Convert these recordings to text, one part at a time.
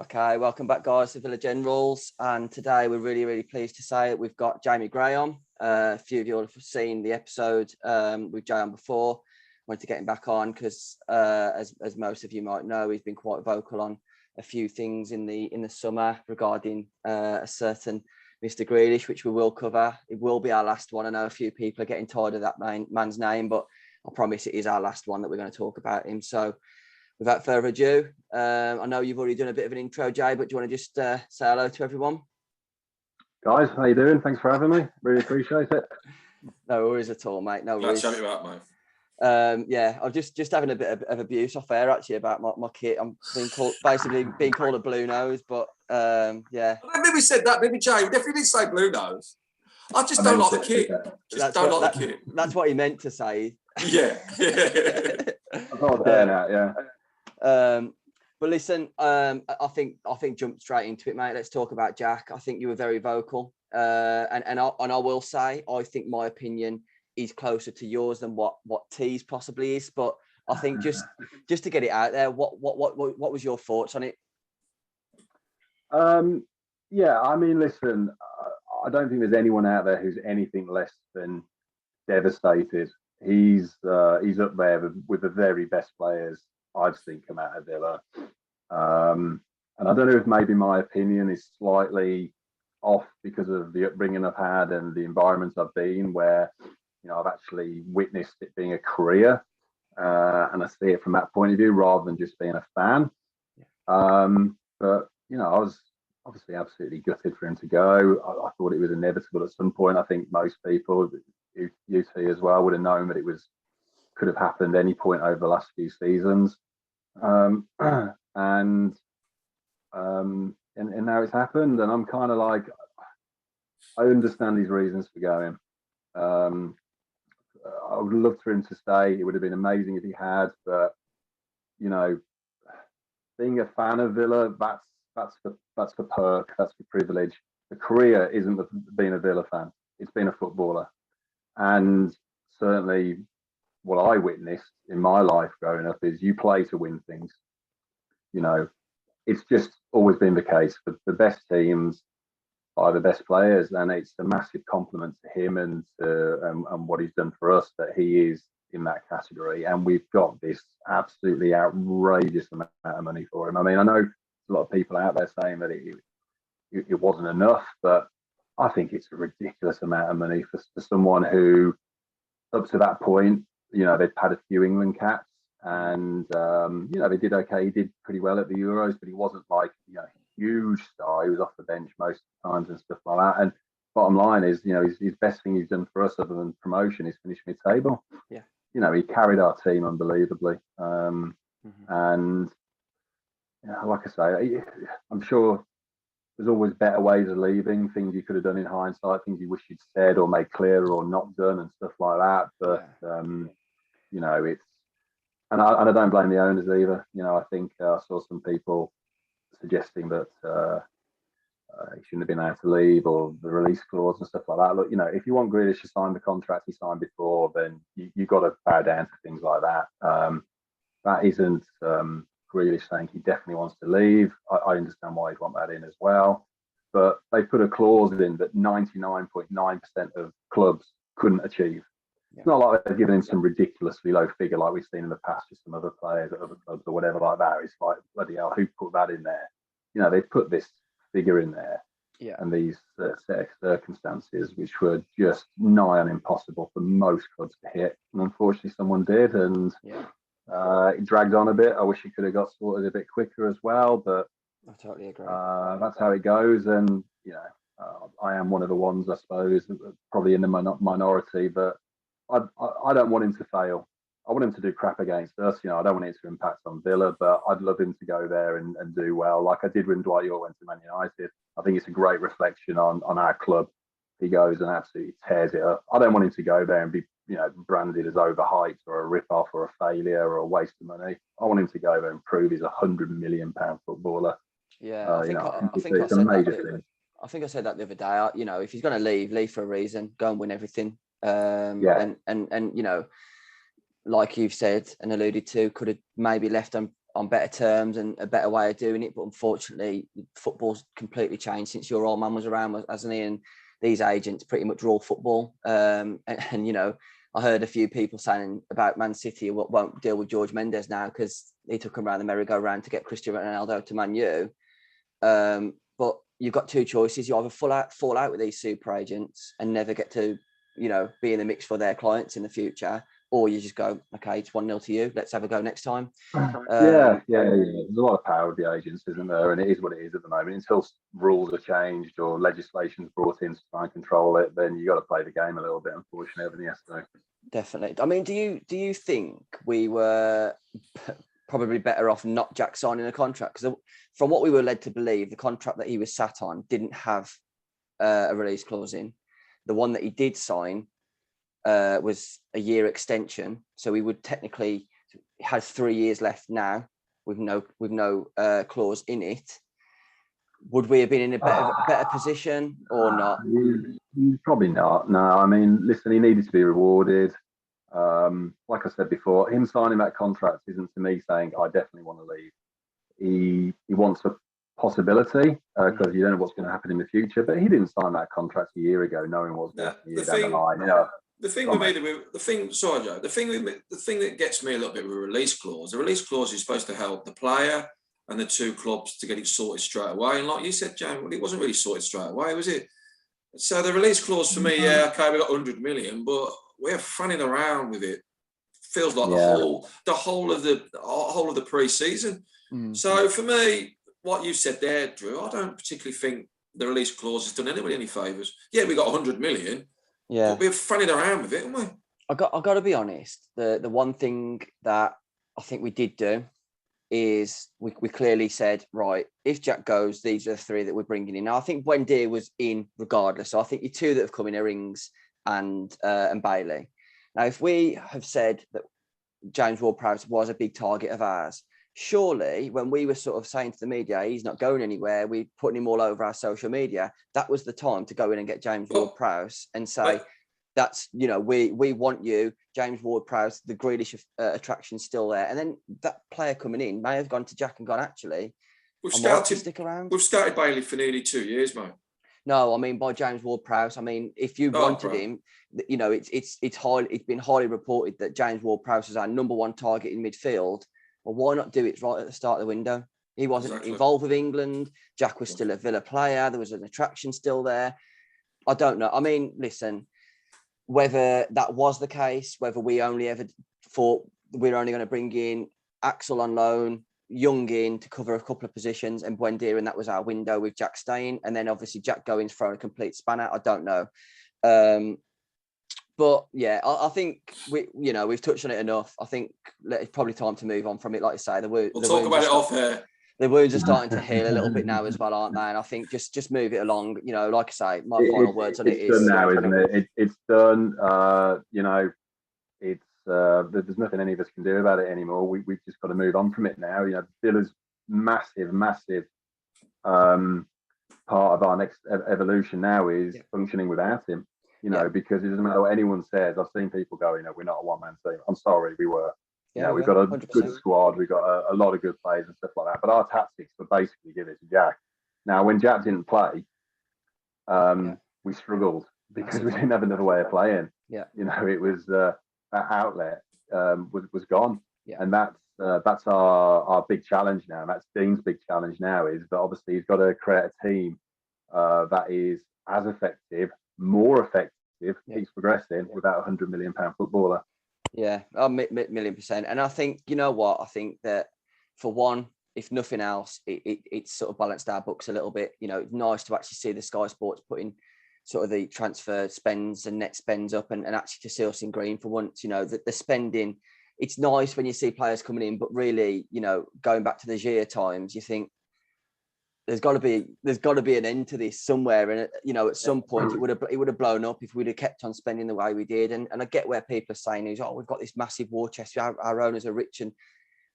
Okay, welcome back, guys, to Villa Generals. And today we're really, really pleased to say it. We've got Jamie Gray on. A few of you have seen the episode with Jay on before. Wanted to get him back on because, as most of you might know, he's been quite vocal on a few things in the summer regarding a certain Mr. Grealish, which we will cover. It will be our last one. I know a few people are getting tired of that man's name, but I promise it is our last one that we're going to talk about him. So, without further ado, I know you've already done a bit of an intro, Jay, but do you want to just say hello to everyone? Guys, how you doing? Thanks for having me. Really appreciate it. No worries at all, mate. No worries. Glad to have you out, mate. Yeah, I'm just having a bit of abuse off air actually about my kit. I'm being called a blue nose, but yeah. Maybe said that, maybe Jay. Definitely didn't say blue nose. I just don't like the kit. The kit. That's what he meant to say. Yeah. I thought yeah. But listen, I think jump straight into it, mate. Let's talk about Jack. I think you were very vocal, and I will say I think my opinion is closer to yours than what T's possibly is. But I think just to get it out there, what was your thoughts on it? Yeah, I mean, listen, I don't think there's anyone out there who's anything less than devastated. He's up there with the very best players I've seen come out of Villa. And I don't know if maybe my opinion is slightly off because of the upbringing I've had and the environments I've been where, I've actually witnessed it being a career. And I see it from that point of view rather than just being a fan. But, I was obviously absolutely gutted for him to go. I thought it was inevitable at some point. I think most people, UT as well, would have known that could have happened any point over the last few seasons. And now it's happened, and I'm kind of like, I understand his reasons for going. I would love for him to stay. It would have been amazing if he had, but being a fan of Villa, that's the perk, that's the privilege. The career isn't being a Villa fan; it's being a footballer. And certainly, what I witnessed in my life growing up is you play to win things. It's just always been the case. The best teams by the best players, and it's a massive compliment to him and what he's done for us that he is in that category. And we've got this absolutely outrageous amount of money for him. I mean, I know a lot of people out there saying that it wasn't enough, but I think it's a ridiculous amount of money for someone who, up to that point, they'd had a few England caps and, they did okay. He did pretty well at the Euros, but he wasn't like, huge star. He was off the bench most times and stuff like that. And bottom line is, his best thing he's done for us other than promotion is finish mid-table. Yeah. He carried our team unbelievably. And, like I say, I'm sure there's always better ways of leaving, things you could have done in hindsight, things you wish you'd said or made clearer or not done and stuff like that. But, it's, and I don't blame the owners either. I think I saw some people suggesting that he shouldn't have been able to leave or the release clause and stuff like that. Look, if you want Grealish to sign the contract he signed before, then you've got to bow down to things like that. That isn't Grealish saying he definitely wants to leave. I understand why he'd want that in as well. But they put a clause in that 99.9% of clubs couldn't achieve. Yeah. It's not like they're giving him some ridiculously low figure like we've seen in the past with some other players at other clubs or whatever like that. It's like, bloody hell, who put that in there? They put this figure in there. Yeah. And these set of circumstances, which were just nigh on impossible for most clubs to hit. And unfortunately, someone did. And it dragged on a bit. I wish he could have got sorted a bit quicker as well. But I totally agree. That's how it goes. And, I am one of the ones, I suppose, probably in the minority, but I don't want him to fail. I want him to do crap against us. I don't want it to impact on Villa, but I'd love him to go there and do well, like I did when Dwight Yorke went to Man United. I think it's a great reflection on our club. He goes and absolutely tears it up. I don't want him to go there and be, branded as overhyped or a rip-off or a failure or a waste of money. I want him to go there and prove he's £100 million footballer. Yeah, I think it's a major thing. I think I said that the other day. If he's going to leave for a reason. Go and win everything. And like you've said and alluded to, could have maybe left on on better terms and a better way of doing it. But unfortunately, football's completely changed since your old man was around, hasn't he? And these agents pretty much rule football. And you know, I heard a few people saying about Man City won't deal with George Mendes now because he took him around the merry-go-round to get Cristiano Ronaldo to Man U. But you've got two choices. You either fall out with these super agents and never get to, you know, be in the mix for their clients in the future, or you just go, okay, it's 1-0 to you. Let's have a go next time. Yeah. There's a lot of power with the agents, isn't there? And it is what it is at the moment. Until rules are changed or legislation's brought in to try and control it, then you got to play the game a little bit. Unfortunately, everything has to. Definitely. I mean, do you think we were probably better off not Jack signing a contract? Because from what we were led to believe, the contract that he was sat on didn't have a release clause in. The one that he did sign was a year extension, so he would technically has 3 years left now with no clause in it. Would we have been in a better position or not? Probably not. No, I mean, listen, he needed to be rewarded. Like I said before, him signing that contract isn't to me saying I definitely want to leave. He wants a possibility because you don't know what's going to happen in the future. But he didn't sign that contract a year ago, knowing what was going to happen down the line. You know, the thing that gets me a little bit with a release clause. The release clause is supposed to help the player and the two clubs to get it sorted straight away. And like you said, James, it wasn't really sorted straight away, was it? So the release clause for me, yeah, okay, we got 100 million, but we're fanning around with it. Feels like the whole of the pre-season. So for me, what you said there, Drew, I don't particularly think the release clause has done anybody any favours. Yeah, we got 100 million. Yeah, but we're fanning around with it, haven't we? I got to be honest. The one thing that I think we did do is we clearly said, right, if Jack goes, these are the three that we're bringing in. Now, I think Buendia was in regardless. So I think the two that have come in are Ings and Bailey. Now, if we have said that James Ward-Prowse was a big target of ours, surely when we were sort of saying to the media, he's not going anywhere, we're putting him all over our social media, that was the time to go in and get James Ward-Prowse and say, that's, you know, we want you, James Ward-Prowse, the Grealish attraction's still there. And then that player coming in may have gone to Jack and gone, actually, stick around. We've started Bailey for nearly 2 years, mate. No, I mean, by James Ward-Prowse, I mean, if you wanted him, you know, it's been highly reported that James Ward-Prowse is our number one target in midfield. Well, why not do it right at the start of the window? He wasn't involved with England. Jack was still a Villa player. There was an attraction still there. I don't know. I mean, listen, whether that was the case, whether we only ever thought we're only going to bring in Axel on loan, Young in to cover a couple of positions, and Buendia, and that was our window with Jack staying. And then obviously Jack Going's thrown a complete spanner. I don't know. But yeah, I think we've touched on it enough. I think it's probably time to move on from it. Like I say, we'll talk about it off here. The wounds are starting to heal a little bit now as well, aren't they? And I think just move it along. You know, like I say, my final words on it is done now, isn't it? It's done. You know, it's there's nothing any of us can do about it anymore. We've just got to move on from it now. You know, Villa's massive part of our next evolution now is functioning without him. You know, because it doesn't matter what anyone says. I've seen people go, you know, we're not a one-man team. I'm sorry, we were. You know, we've got a 100%. Good squad. We've got a lot of good players and stuff like that. But our tactics were basically give it to Jack. Now, when Jack didn't play, we struggled because we didn't have another way of playing. Yeah, you know, it was that outlet was gone, and that's our big challenge now. And that's Dean's big challenge now is that obviously he's got to create a team that is as effective, more effective, keeps progressing without a £100 million footballer. Yeah, a million percent. And I think, you know what, I think that for one, if nothing else, it's sort of balanced our books a little bit. You know, it's nice to actually see the Sky Sports putting sort of the transfer spends and net spends up and actually to see us in green for once. You know, the spending, it's nice when you see players coming in, but really, you know, going back to the Gia times, you think there's got to be an end to this somewhere. And, you know, at some point it would have blown up if we'd have kept on spending the way we did. And I get where people are saying is, we've got this massive war chest, our owners are rich, and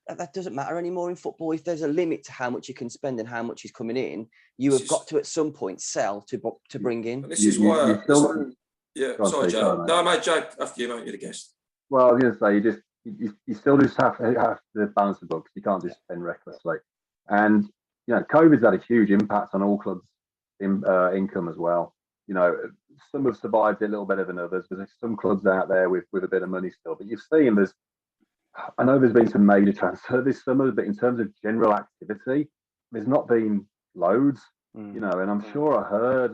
that doesn't matter anymore in football. If there's a limit to how much you can spend and how much is coming in, you have got to at some point sell to bring in. And this is why. Sorry, Joe. No, mate, Joe. After you, mate, you're the guest. Well, I was going to say you still just have to balance the books. You can't just spend recklessly. And COVID's had a huge impact on all clubs' income as well. Some have survived it a little better than others. There's some clubs out there with a bit of money still. But you've seen I know there's been some major transfer this summer, but in terms of general activity, there's not been loads. And I'm sure I heard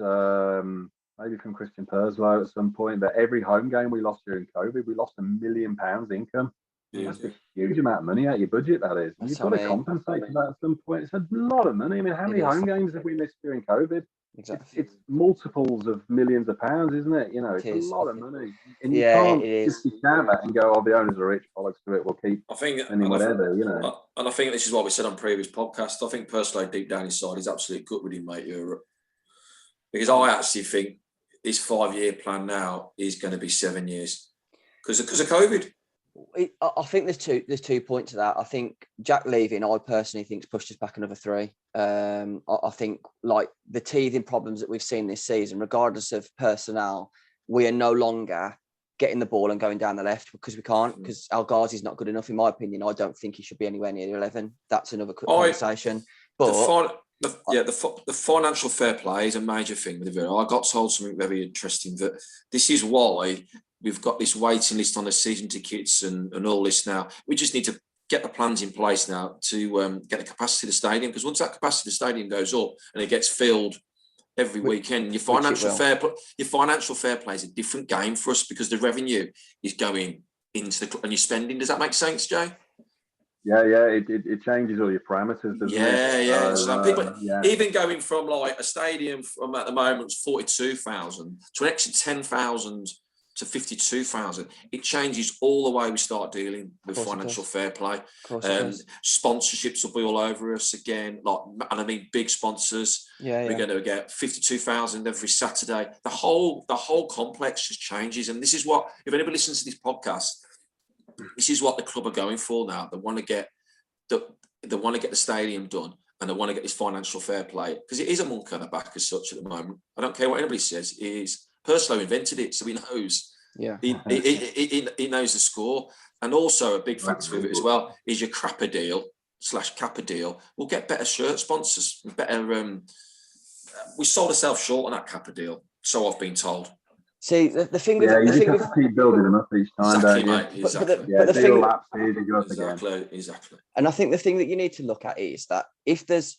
maybe from Christian Perslow at some point that every home game we lost during COVID, we lost £1 million income. Yeah. That's a huge amount of money out of your budget, that is. And you've got to compensate for that at some point. It's a lot of money. I mean, how many home games have we missed during COVID? Exactly. It's multiples of millions of pounds, isn't it? It's a lot of money. And you can't just discount that and go, the owners are rich, bollocks to it, we'll keep whatever, And I think this is what we said on previous podcasts. I think personally, deep down inside, he's absolutely gut with him, mate, Europe. Because I actually think his 5-year plan now is going to be 7 years because of COVID. I think there's two points to that. I think Jack leaving, I personally think, has pushed us back another 3. I think like the teething problems that we've seen this season, regardless of personnel, we are no longer getting the ball and going down the left because we can't, because El Ghazi's not good enough, in my opinion. I don't think he should be anywhere near 11. That's another conversation. But the financial fair play is a major thing with Villa. I got told something very interesting, that this is why we've got this waiting list on the season tickets and all this now. We just need to get the plans in place now to get the capacity of the stadium, because once that capacity of the stadium goes up and it gets filled every weekend, your financial fair play is a different game for us, because the revenue is going into the and you're spending. Does that make sense, Jay? Yeah, it changes all your parameters, doesn't it? Yeah. So people, even going from like a stadium from at the moment 42,000 to an extra 10,000 to 52,000, it changes all the way we start dealing with financial fair play. Sponsorships will be all over us again, and I mean big sponsors. We're going to get 52,000 every Saturday. The whole complex just changes, and this is what, if anybody listens to this podcast, this is what the club are going for now. They want to get the stadium done, and they want to get this financial fair play, because it is a monk on the back as such at the moment. I don't care what anybody says. It is. Perslow invented it, so he knows. Yeah, he knows the score, and also a big factor with it as well is your crapper deal / Kappa deal. We'll get better shirt sponsors, better. We sold ourselves short on that Kappa deal, so I've been told. See, the thing with you just have to keep building them up each time, exactly, don't you? mate, exactly. But the thing, lapses, you go up again. Exactly. And I think the thing that you need to look at is that if there's,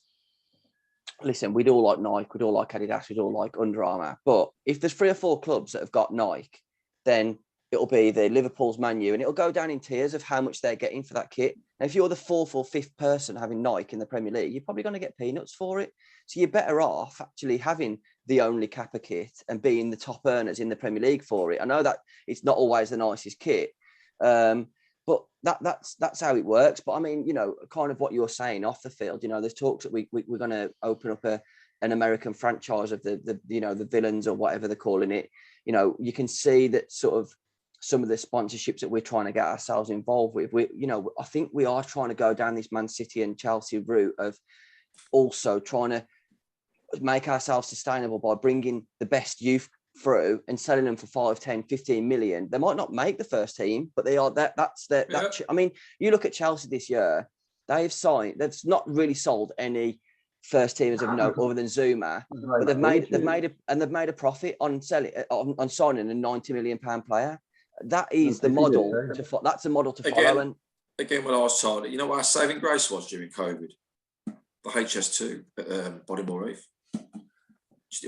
listen, we'd all like Nike, we'd all like Adidas, we'd all like Under Armour, but if there's 3 or 4 clubs that have got Nike, then it'll be the Liverpool's, Man U, and it'll go down in tiers of how much they're getting for that kit. And if you're the 4th or 5th person having Nike in the Premier League, you're probably going to get peanuts for it. So you're better off actually having the only Kappa kit and being the top earners in the Premier League for it. I know that it's not always the nicest kit, but that's how it works. But I mean, kind of what you're saying off the field, there's talks that we're going to open up an American franchise of the villains or whatever they're calling it. You can see that sort of some of the sponsorships that we're trying to get ourselves involved with. I think we are trying to go down this Man City and Chelsea route of also trying to make ourselves sustainable by bringing the best youth through and selling them for 5, 10, 15 million. They might not make the first team, but they are that's their. Yeah. I mean, you look at Chelsea this year; they've not really sold any first teamers of note other than Zuma, but they've made a profit on selling on signing a £90 million player. That is the model that's the model to follow. And again, when I was told, what our saving grace was during COVID, the HS2 at Bodymore Reef.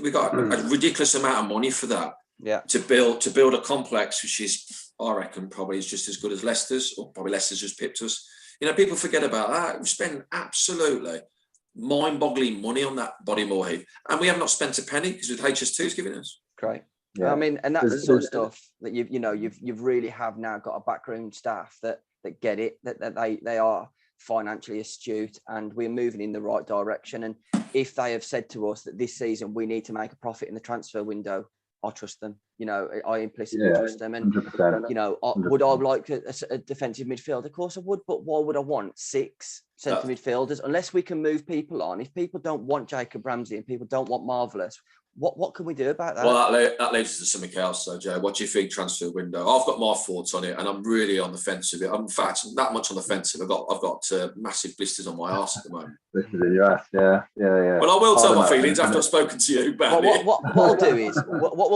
We got a ridiculous amount of money for that. Yeah. To build a complex, which is, I reckon, probably is just as good as Leicester's, or probably Leicester's just pipped us. People forget about that. We spend absolutely mind-boggling money on that Bodymore Heath, and we have not spent a penny because with HS2's giving us. Great. Yeah. I mean, and that's the sort of stuff that you've really have now got a backroom staff that get it, that they are financially astute, and we're moving in the right direction. And if they have said to us that this season we need to make a profit in the transfer window, I trust them. You know, I implicitly trust them. And 100%. you know, would I like a defensive midfield? Of course I would, but why would I want 6 centre midfielders unless we can move people on? If people don't want Jacob Ramsey and people don't want Marvelous, what can we do about that? Well, that leads to something else, though, Joe. What do you think transfer window? I've got my thoughts on it, and I'm really on the fence of it. I'm in fact that much on the fence. I've got massive blisters on my arse at the moment. Blisters in your ass, yeah. Well, I will tell my feelings after I've spoken to you about it. What we'll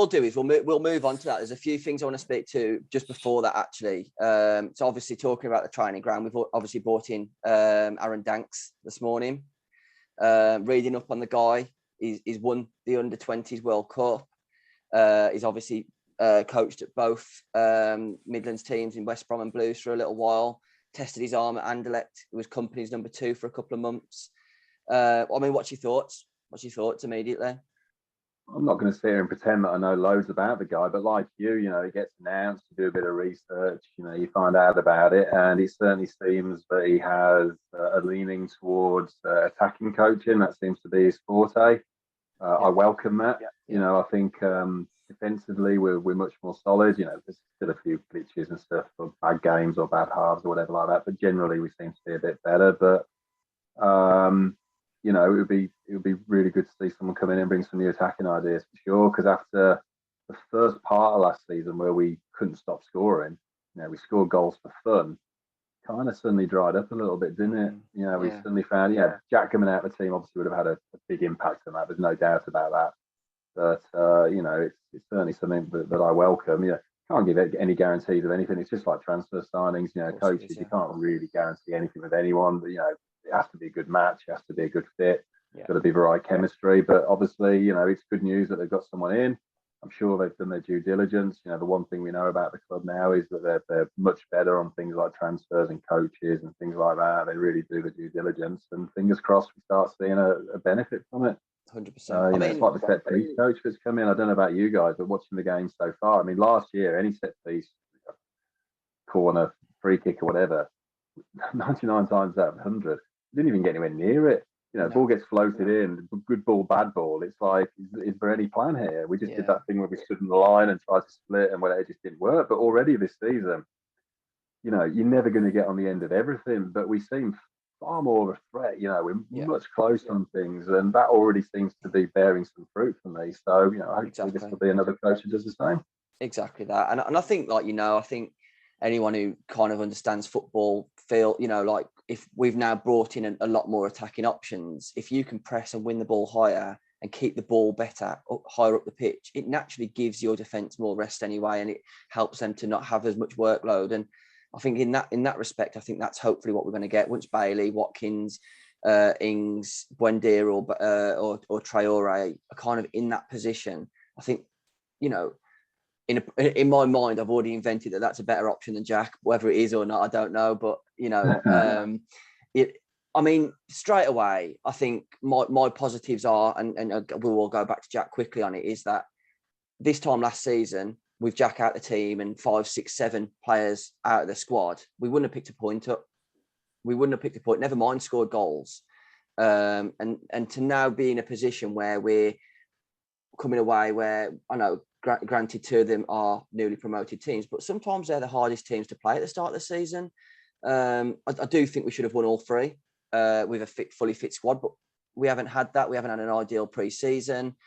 do is we'll move on to that. There's a few things I want to speak to just before that, actually. So obviously talking about the training ground, we've obviously brought in Aaron Danks this morning. Reading up on the guy. He's won the under-20s World Cup. He's obviously coached at both Midlands teams in West Brom and Blues for a little while. Tested his arm at Anderlecht. He was company's number 2 for a couple of months. I mean, what's your thoughts? What's your thoughts immediately? I'm not going to sit here and pretend that I know loads about the guy, but like you know, it gets announced, you do a bit of research, you know, you find out about it, and it certainly seems that he has a leaning towards attacking coaching. That seems to be his forte. I welcome that. You know, I think defensively we're much more solid. You know, there's still a few glitches and stuff, or bad games or bad halves or whatever like that, but generally we seem to be a bit better. But you know, it would be really good to see someone come in and bring some new attacking ideas for sure. Because after the first part of last season where we couldn't stop scoring, you know, we scored goals for fun, kind of suddenly dried up a little bit, didn't it? You know, we suddenly found, Jack coming out of the team obviously would have had a big impact on that. There's no doubt about that. But you know, it's certainly something that I welcome. You know, can't give any guarantees of anything. It's just like transfer signings. You know, coaches, you can't really guarantee anything with anyone. But you know, it has to be a good match. It has to be a good fit. It's got to be the right chemistry. But obviously, you know, it's good news that they've got someone in. I'm sure they've done their due diligence. You know, the one thing we know about the club now is that they're much better on things like transfers and coaches and things like that. They really do the due diligence, and fingers crossed we start seeing a benefit from it. 100%. You know, it's like the set piece coach that's come in. I don't know about you guys, but watching the game so far, I mean, last year, any set piece, corner, free kick or whatever, 99 times out of 100, didn't even get anywhere near it. You know, ball gets floated in, good ball, bad ball. It's like, is there any plan here? We just did that thing where we stood in the line and tried to split and whatever, it just didn't work. But already this season, you know, you're never going to get on the end of everything, but we seem far more of a threat. You know, we're much closer on things, and that already seems to be bearing some fruit for me. So, you know, hopefully this will be another coach who does the same. Exactly that. And I think, like, you know, I think anyone who kind of understands football feel, you know, like if we've now brought in a lot more attacking options, if you can press and win the ball higher and keep the ball better higher up the pitch, it naturally gives your defence more rest anyway, and it helps them to not have as much workload. And I think in that respect, I think that's hopefully what we're going to get once Bailey, Watkins, Ings, Buendia or Traore are kind of in that position. I think, you know, in my mind, I've already invented that that's a better option than Jack. Whether it is or not, I don't know. But you know, I mean, straight away, I think my positives are, and we will go back to Jack quickly on it, is that this time last season, with Jack out the team and 5, 6, 7 players out of the squad, we wouldn't have picked a point up. We wouldn't have picked a point. Never mind scored goals. And to now be in a position where we're coming away, where I know. Granted, 2 of them are newly promoted teams, but sometimes they're the hardest teams to play at the start of the season. I do think we should have won all 3 with a fully fit squad, but we haven't had that. We haven't had an ideal pre-season.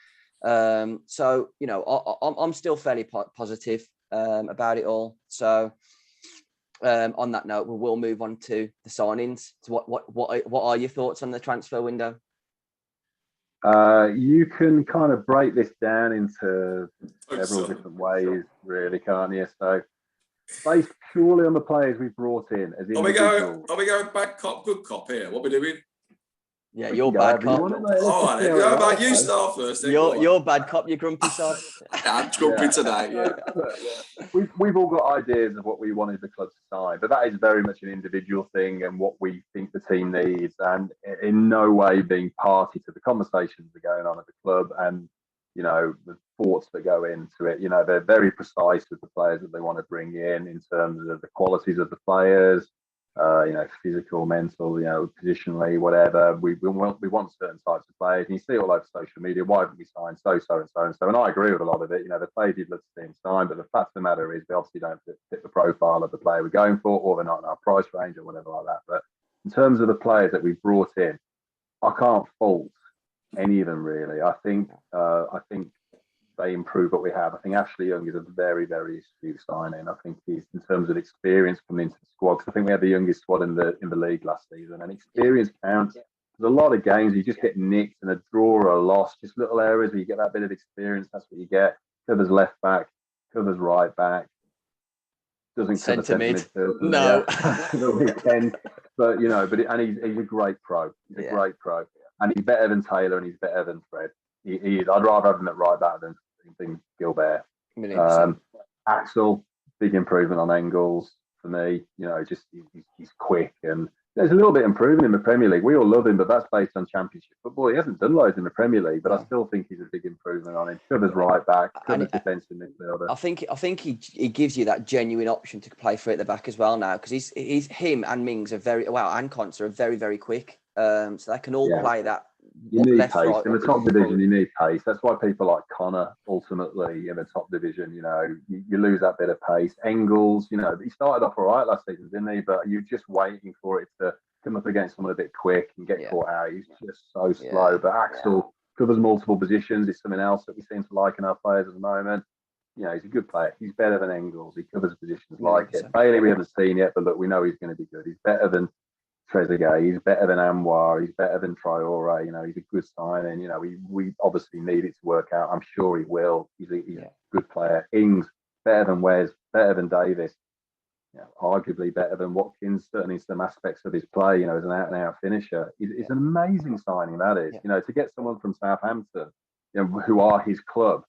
So, you know, I'm still fairly positive about it all. So on that note, we will move on to the signings. So what are your thoughts on the transfer window? You can kind of break this down into several different ways, really, can't you? So, based purely on the players we've brought in as individuals. Are we going bad cop, good cop here? What are we doing? Yeah, you're bad cop. All right, how about you start first? You're bad cop, you grumpy sod. I'm grumpy today, yeah. We've all got ideas of what we wanted the club to sign, but that is very much an individual thing and what we think the team needs, and in no way being party to the conversations that are going on at the club and, you know, the thoughts that go into it. You know, they're very precise with the players that they want to bring in terms of the qualities of the players, physical, mental, positionally, whatever. We want certain types of players, and you see it all over social media. Why haven't we signed so and so and so? And I agree with a lot of it. The players you'd love to see him sign, but the fact of the matter is, they obviously don't fit the profile of the player we're going for, or they're not in our price range, or whatever like that. But in terms of the players that we've brought in, I can't fault any of them really. I think they improve what we have. I think Ashley Young is a very, very astute signing. I think he's, in terms of experience coming into the squad, because I think we had the youngest squad in the league last season, and experience counts. There's a lot of games you just get nicked and a draw or a loss, just little areas where you get that bit of experience. That's what you get. Covers left back, covers right back, doesn't cover centre midfield. No, the weekend. But he's a great pro. He's a great pro, and he's better than Taylor, and he's better than Fred. He is. I'd rather have him at right back than Gilbert. Axel, big improvement on Engels for me. He's quick, and there's a little bit improving in the Premier League. We all love him, but that's based on Championship football. He hasn't done loads in the Premier League, but I still think he's a big improvement on him. Covers right back, covers defensive midfielder. I think he gives you that genuine option to play free at the back as well now, because he's him and Mings are and Conser are very, very quick. So they can all play that. You need pace. Right, in the top division, you need pace. That's why people like Connor, ultimately, in the top division, you lose that bit of pace. Engels, he started off all right last season, didn't he? But you're just waiting for it to come up against someone a bit quick and get caught out. He's just so slow. But Axel covers multiple positions. It's something else that we seem to like in our players at the moment. He's a good player. He's better than Engels. He covers positions like it. Bailey, we haven't seen yet, but look, we know he's going to be good. He's better than Trezeguet, he's better than Anwar, he's better than Traore, he's a good signing. We obviously need it to work out. I'm sure he will. He's a good player. Ings, better than Wes, better than Davis, arguably better than Watkins, certainly some aspects of his play, as an out and out finisher. It's an amazing signing, that is. To get someone from Southampton, who are his club,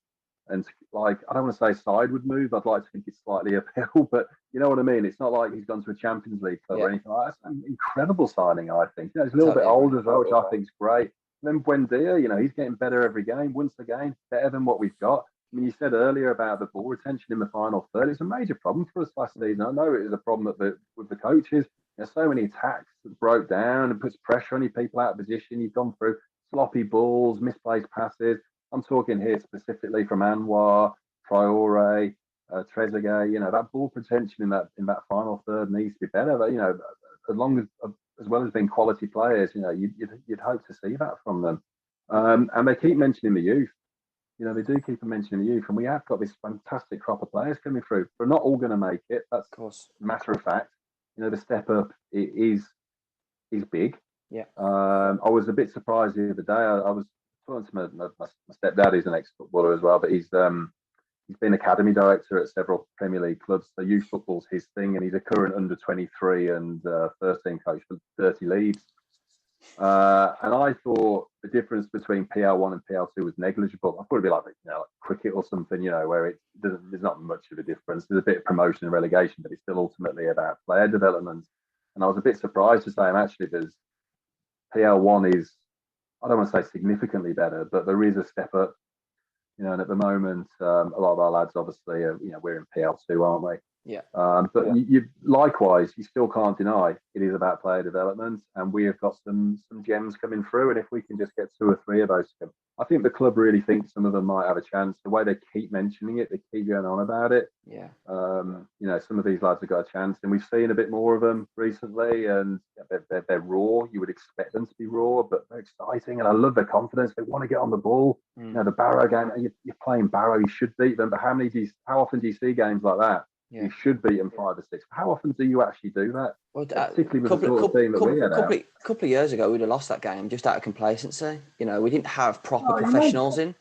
and I don't want to say sideward move. I'd like to think it's slightly uphill, but you know what I mean. It's not like he's gone to a Champions League club or anything like that. It's an incredible signing, I think. He's a little bit older as well, which I think is great. And then Buendia, he's getting better every game, once again, better than what we've got. I mean, you said earlier about the ball retention in the final third. It's a major problem for us last season. I know it is a problem with the coaches. There's so many attacks that broke down and puts pressure on you, people out of position. You've gone through sloppy balls, misplaced passes. I'm talking here specifically from Anwar, Traore, Trezeguet. That ball retention in that final third needs to be better. But as well as being quality players, you'd hope to see that from them. And they keep mentioning the youth. They do keep mentioning the youth, and we have got this fantastic crop of players coming through. We're not all going to make it. That's, of course, a matter of fact. The step up is big. Yeah. I was a bit surprised the other day. I was talking to my stepdad, who's an ex-footballer as well, but he's been academy director at several Premier League clubs. So youth football's his thing, and he's a current under-23 and first team coach for 30 Leeds. And I thought the difference between PL1 and PL2 was negligible. I thought it'd be like cricket or something, where there's not much of a difference. There's a bit of promotion and relegation, but it's still ultimately about player development. And I was a bit surprised to say, actually, there's PL1 is, I don't want to say significantly better, but there is a step up. And at the moment, a lot of our lads, obviously, we're in PL2, aren't we? Yeah. But likewise, you still can't deny it is about player development, and we have got some gems coming through. And if we can just get 2 or 3 of those, I think the club really thinks some of them might have a chance. The way they keep mentioning it, they keep going on about it. Yeah. Some of these lads have got a chance, and we've seen a bit more of them recently, and they're raw. You would expect them to be raw, but they're exciting, and I love their confidence. They want to get on the ball. The Barrow game, you're playing Barrow, you should beat them. But how often do you see games like that? Yeah. You should beat them 5 or 6. How often do you actually do that? Well, particularly with the sort of team that we had. A couple of years ago, we'd have lost that game just out of complacency. We didn't have proper professionals in.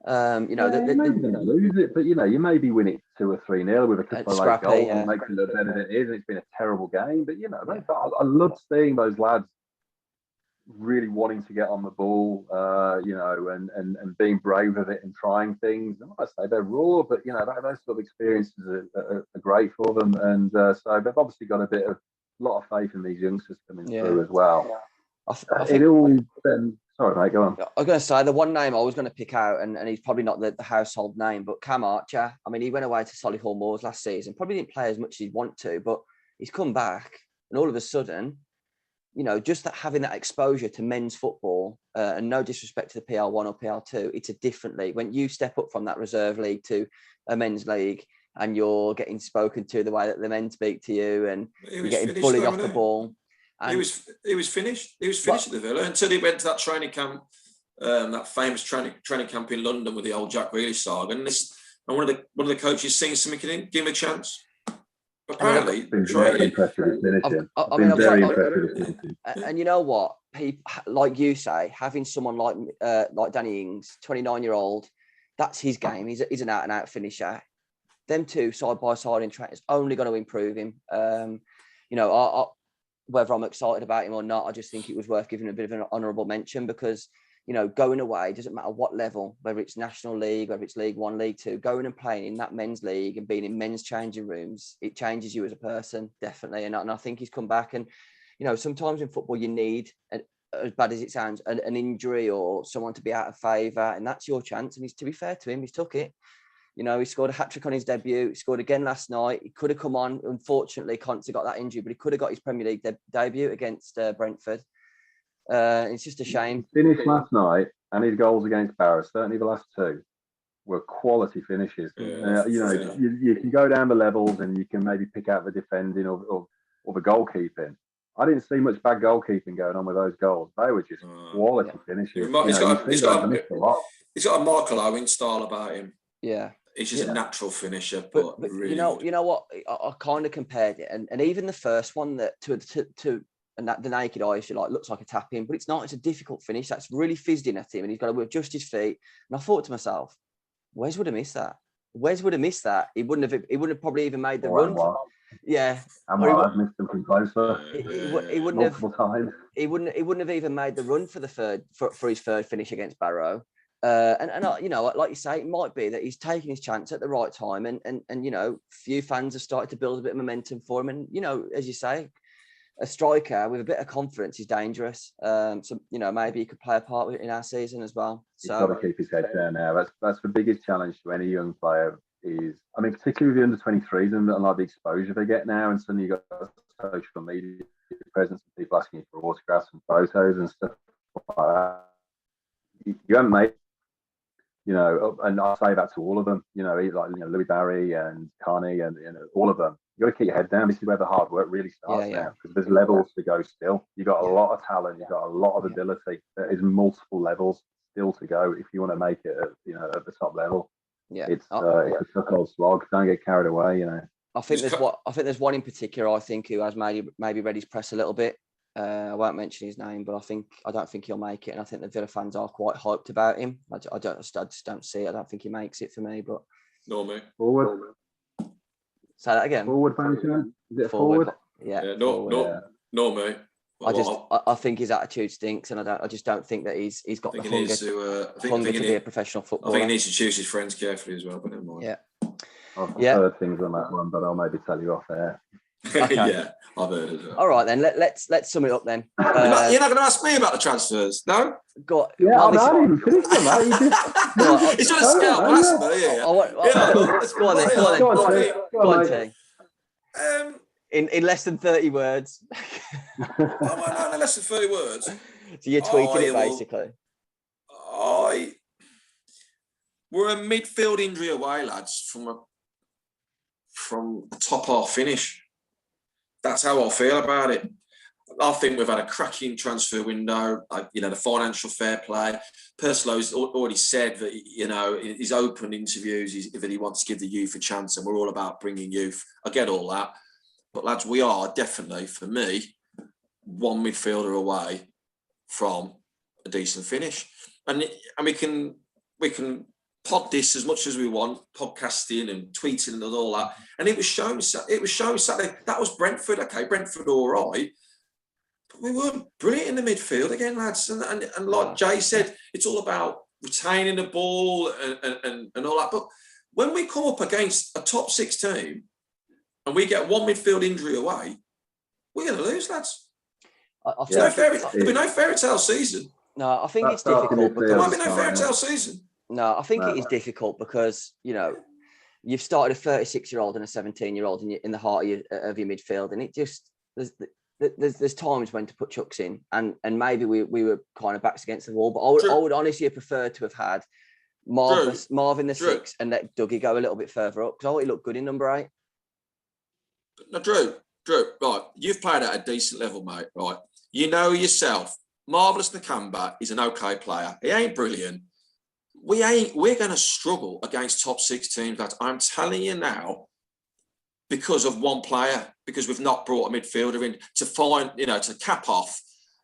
You're maybe going to lose it, but you maybe win it 2 or 3-0 with a couple of late goals and makes it look better than it is. And it's been a terrible game, but I love seeing those lads really wanting to get on the ball, and being brave with it and trying things. And like I say, they're raw, but those sort of experiences are great for them. And so they've obviously got a lot of faith in these youngsters coming through as well. I think, sorry, mate, go on. I was going to say the one name I was going to pick out, and he's probably not the household name, but Cam Archer. I mean, he went away to Solihull Moors last season. Probably didn't play as much as he'd want to, but he's come back. And all of a sudden, you know, just that having that exposure to men's football, and no disrespect to the PL1 or PL2, it's a different league. When you step up from that reserve league to a men's league, and you're getting spoken to the way that the men speak to you, and you're getting bullied off the ball. And he was finished. He was finished at the Villa until he went to that training camp, that famous training camp in London with the old Jack Grealish saga. And one of the coaches seen something in him, give him a chance. Apparently, been very impressed with his finishing. Been very impressed with his finishing. And you know what, people like you say, having someone like Danny Ings, 29-year-old, that's his game. He's an out and out finisher. Them two side by side in training is only going to improve him. You know, whether I'm excited about him or not, I just think it was worth giving a bit of an honourable mention, because, you know, going away, doesn't matter what level, whether it's National League, whether it's League One, League Two, going and playing in that men's league and being in men's changing rooms, it changes you as a person, definitely. And I think he's come back. And, you know, sometimes in football you need, as bad as it sounds, an injury or someone to be out of favour, and that's your chance. And to be fair to him, he's took it. You know, he scored a hat-trick on his debut. He scored again last night. He could have come on. Unfortunately, Conte got that injury, but he could have got his Premier League debut against Brentford. It's just a shame. He finished last night, and his goals against Barrow, certainly the last two, were quality finishes. Yeah, you know, you can go down the levels and you can maybe pick out the defending or the goalkeeping. I didn't see much bad goalkeeping going on with those goals. They were just quality finishes. He's got a Michael Owen style about him. Yeah. He's just a natural finisher, but really you know what? I kind of compared it, and even the first one that to and that the naked eye, if you like, looks like a tap in, but it's not. It's a difficult finish. That's really fizzed in at him, and he's got to adjust his feet. And I thought to myself, Wes would have missed that. Wes would have missed that. He wouldn't have probably even made the run. Yeah, and I've missed him from closer. He wouldn't multiple times. He wouldn't have even made the run for his third finish against Barrow. And you know, like you say, it might be that he's taking his chance at the right time, and you know, few fans have started to build a bit of momentum for him. And you know, as you say, a striker with a bit of confidence is dangerous. So you know, maybe he could play a part in our season as well. So he's got to keep his head down now. That's the biggest challenge to any young player. Is, I mean, particularly with the under-23s and a lot of the exposure they get now, and suddenly you've got social media presence and people asking you for autographs and photos and stuff like that. You haven't made. You know, and I say that to all of them. You know, Louis Barry and Carney and all of them. You got to keep your head down. This is where the hard work really starts now, because there's levels to go still. You got a lot of talent. You got a lot of ability. There is multiple levels still to go if you want to make it. At the top level. Yeah, it's a tough old slog. Don't get carried away. You know. I think there's one in particular. I think who has maybe read his press a little bit. I won't mention his name, but I don't think he'll make it, and I think the Villa fans are quite hyped about him. I just don't see it. I don't think he makes it for me. But no, mate. Forward. Say that again. Forward, Banjo. Is it forward? Yeah. No, mate. I think his attitude stinks, and I just don't think that he's got the hunger to be a professional footballer. I think he needs to choose his friends carefully as well. But never mind. Yeah. I've heard things on that one, but I'll maybe tell you off air. Okay. Yeah, I've heard as well. All right, then let's sum it up then. You're not going to ask me about the transfers, no? Yeah, I haven't even finished them, mate. He's trying to scout past me. Go on, T. In less than 30 words. No, less than 30 words. So you're tweeting it basically. We're a midfield injury away, lads, from a top half finish. That's how I feel about it. I think we've had a cracking transfer window. The financial fair play. Purslow's already said that, he's open interviews that he wants to give the youth a chance, and we're all about bringing youth. I get all that. But, lads, we are definitely, for me, one midfielder away from a decent finish. And we can pod this as much as we want, podcasting and tweeting and all that. And it was shown Saturday. That was Brentford. Okay, Brentford all right. But we weren't brilliant in the midfield again, lads. And like Jay said, it's all about retaining the ball and all that. But when we come up against a top 6 team and we get one midfield injury away, we're going to lose, lads. There'll be no fairy tale season. No, I think it's difficult. There might be no fairy tale season. No, I think it is difficult because, you've started a 36-year-old and a 17-year-old in the heart of your midfield, and it just, there's times when to put Chuks in, and maybe we were kind of backs against the wall. But I would honestly have preferred to have had Marvin the 6 and let Dougie go a little bit further up, because I thought he looked good in number 8. No, Drew, right, you've played at a decent level, mate, right? You know yourself, Marvellous Nakamba is an okay player. He ain't brilliant. We're going to struggle against top 6 teams, lads. I'm telling you now, because of one player, because we've not brought a midfielder in to find, to cap off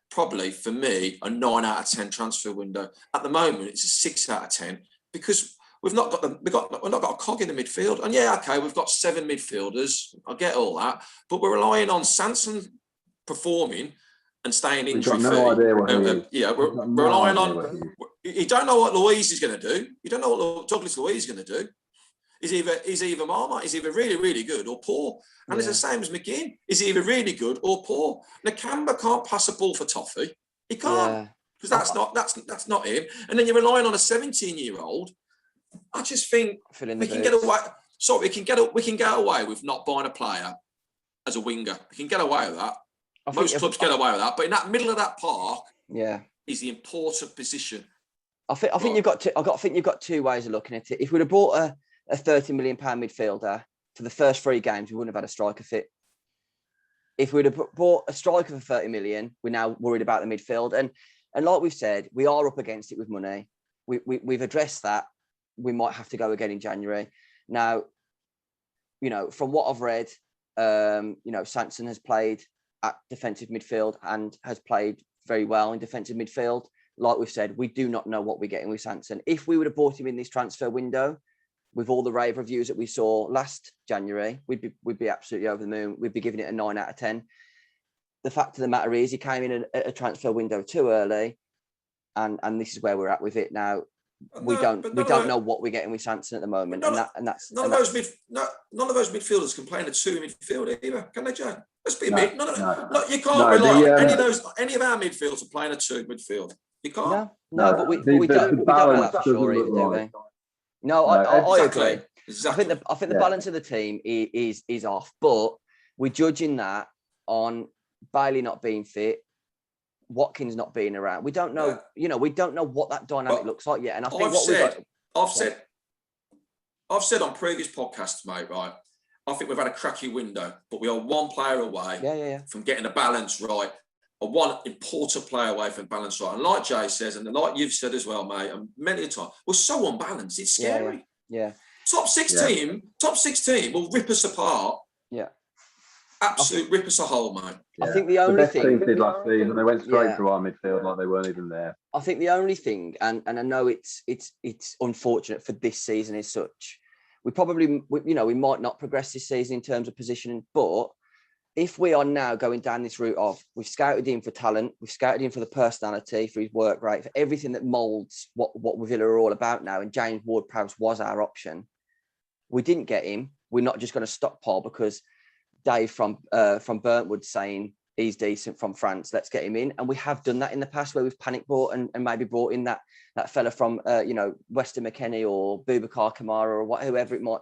probably, for me, a 9 out of 10 transfer window. At the moment, it's a 6 out of 10 because we've not got a cog in the midfield. And yeah, okay, we've got 7 midfielders. I get all that, but we're relying on Sanson performing and staying injury free. We're relying on. You don't know what Louise is going to do. You don't know what Douglas Louise is going to do. He's either Marmite, he's either really, really good or poor. And it's the same as McGinn. He's either really good or poor. Nakamba can't pass a ball for toffee. He can't. Because that's not him. And then you're relying on a 17-year-old. I just think we can get away. Sorry, we can get away with not buying a player as a winger. We can get away with that. Most clubs get away with that. But in that middle of that park, is the important position. I think you've got two ways of looking at it. If we'd have bought a £30 million midfielder for the first 3 games, we wouldn't have had a striker fit. If we'd have bought a striker for 30 million, we're now worried about the midfield. And like we've said, we are up against it with money. We've addressed that. We might have to go again in January. Now, from what I've read, Sanson has played at defensive midfield and has played very well in defensive midfield. Like we've said, we do not know what we're getting with Sanson. If we would have bought him in this transfer window, with all the rave reviews that we saw last January, we'd be absolutely over the moon. We'd be giving it a 9 out of 10. The fact of the matter is, he came in at a transfer window too early, and this is where we're at with it now. We don't know what we're getting with Sanson at the moment, none of those midfielders can play in a 2 midfield either, can they, Joe? Let's be admit, you can't rely on any of our midfielders to play in a 2 midfield. You can't. No, but we don't know that for sure either, do we? No, I agree. Exactly. I think the balance of the team is off, but we're judging that on Bailey not being fit, Watkins not being around. We don't know, we don't know what that dynamic looks like yet. And I think I've said on previous podcasts, mate, right? I think we've had a cracky window, but we are one player away from getting the balance right. Or one important player away from balance right. And like Jay says, and like you've said as well, mate, and many a time, we're so unbalanced. It's scary. Yeah. Top six team will rip us apart. Yeah. Absolutely rip us a hole, mate. Yeah. I think the only thing team did last season, they went straight through our midfield like they weren't even there. I think the only thing, and I know it's unfortunate for this season as such, we might not progress this season in terms of positioning, but if we are now going down this route of we've scouted him for talent, we've scouted him for the personality, for his work rate, for everything that moulds what Villa are all about now, and James Ward-Prowse was our option. We didn't get him. We're not just going to stockpile because Dave from Burntwood saying he's decent from France, let's get him in. And we have done that in the past where we've panic bought and maybe brought in that fella from Weston McKennie or Boubacar Kamara or whoever it might.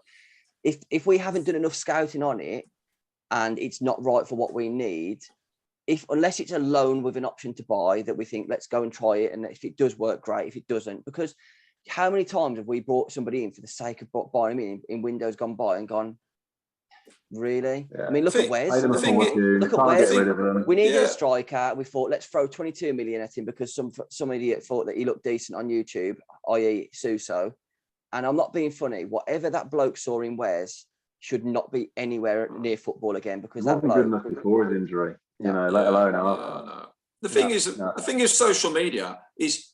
If we haven't done enough scouting on it, and it's not right for what we need, unless it's a loan with an option to buy that we think, let's go and try it. And if it does work, great. If it doesn't, because how many times have we brought somebody in for the sake of buying him in windows gone by and gone, really? Yeah. I mean, look at Wes. Look at Wes. We needed a striker. We thought, let's throw 22 million at him because some idiot thought that he looked decent on YouTube, i.e. Suso. And I'm not being funny. Whatever that bloke saw in Wes should not be anywhere near football again, because that wasn't good enough before his injury, let alone after. No. The thing is, social media is,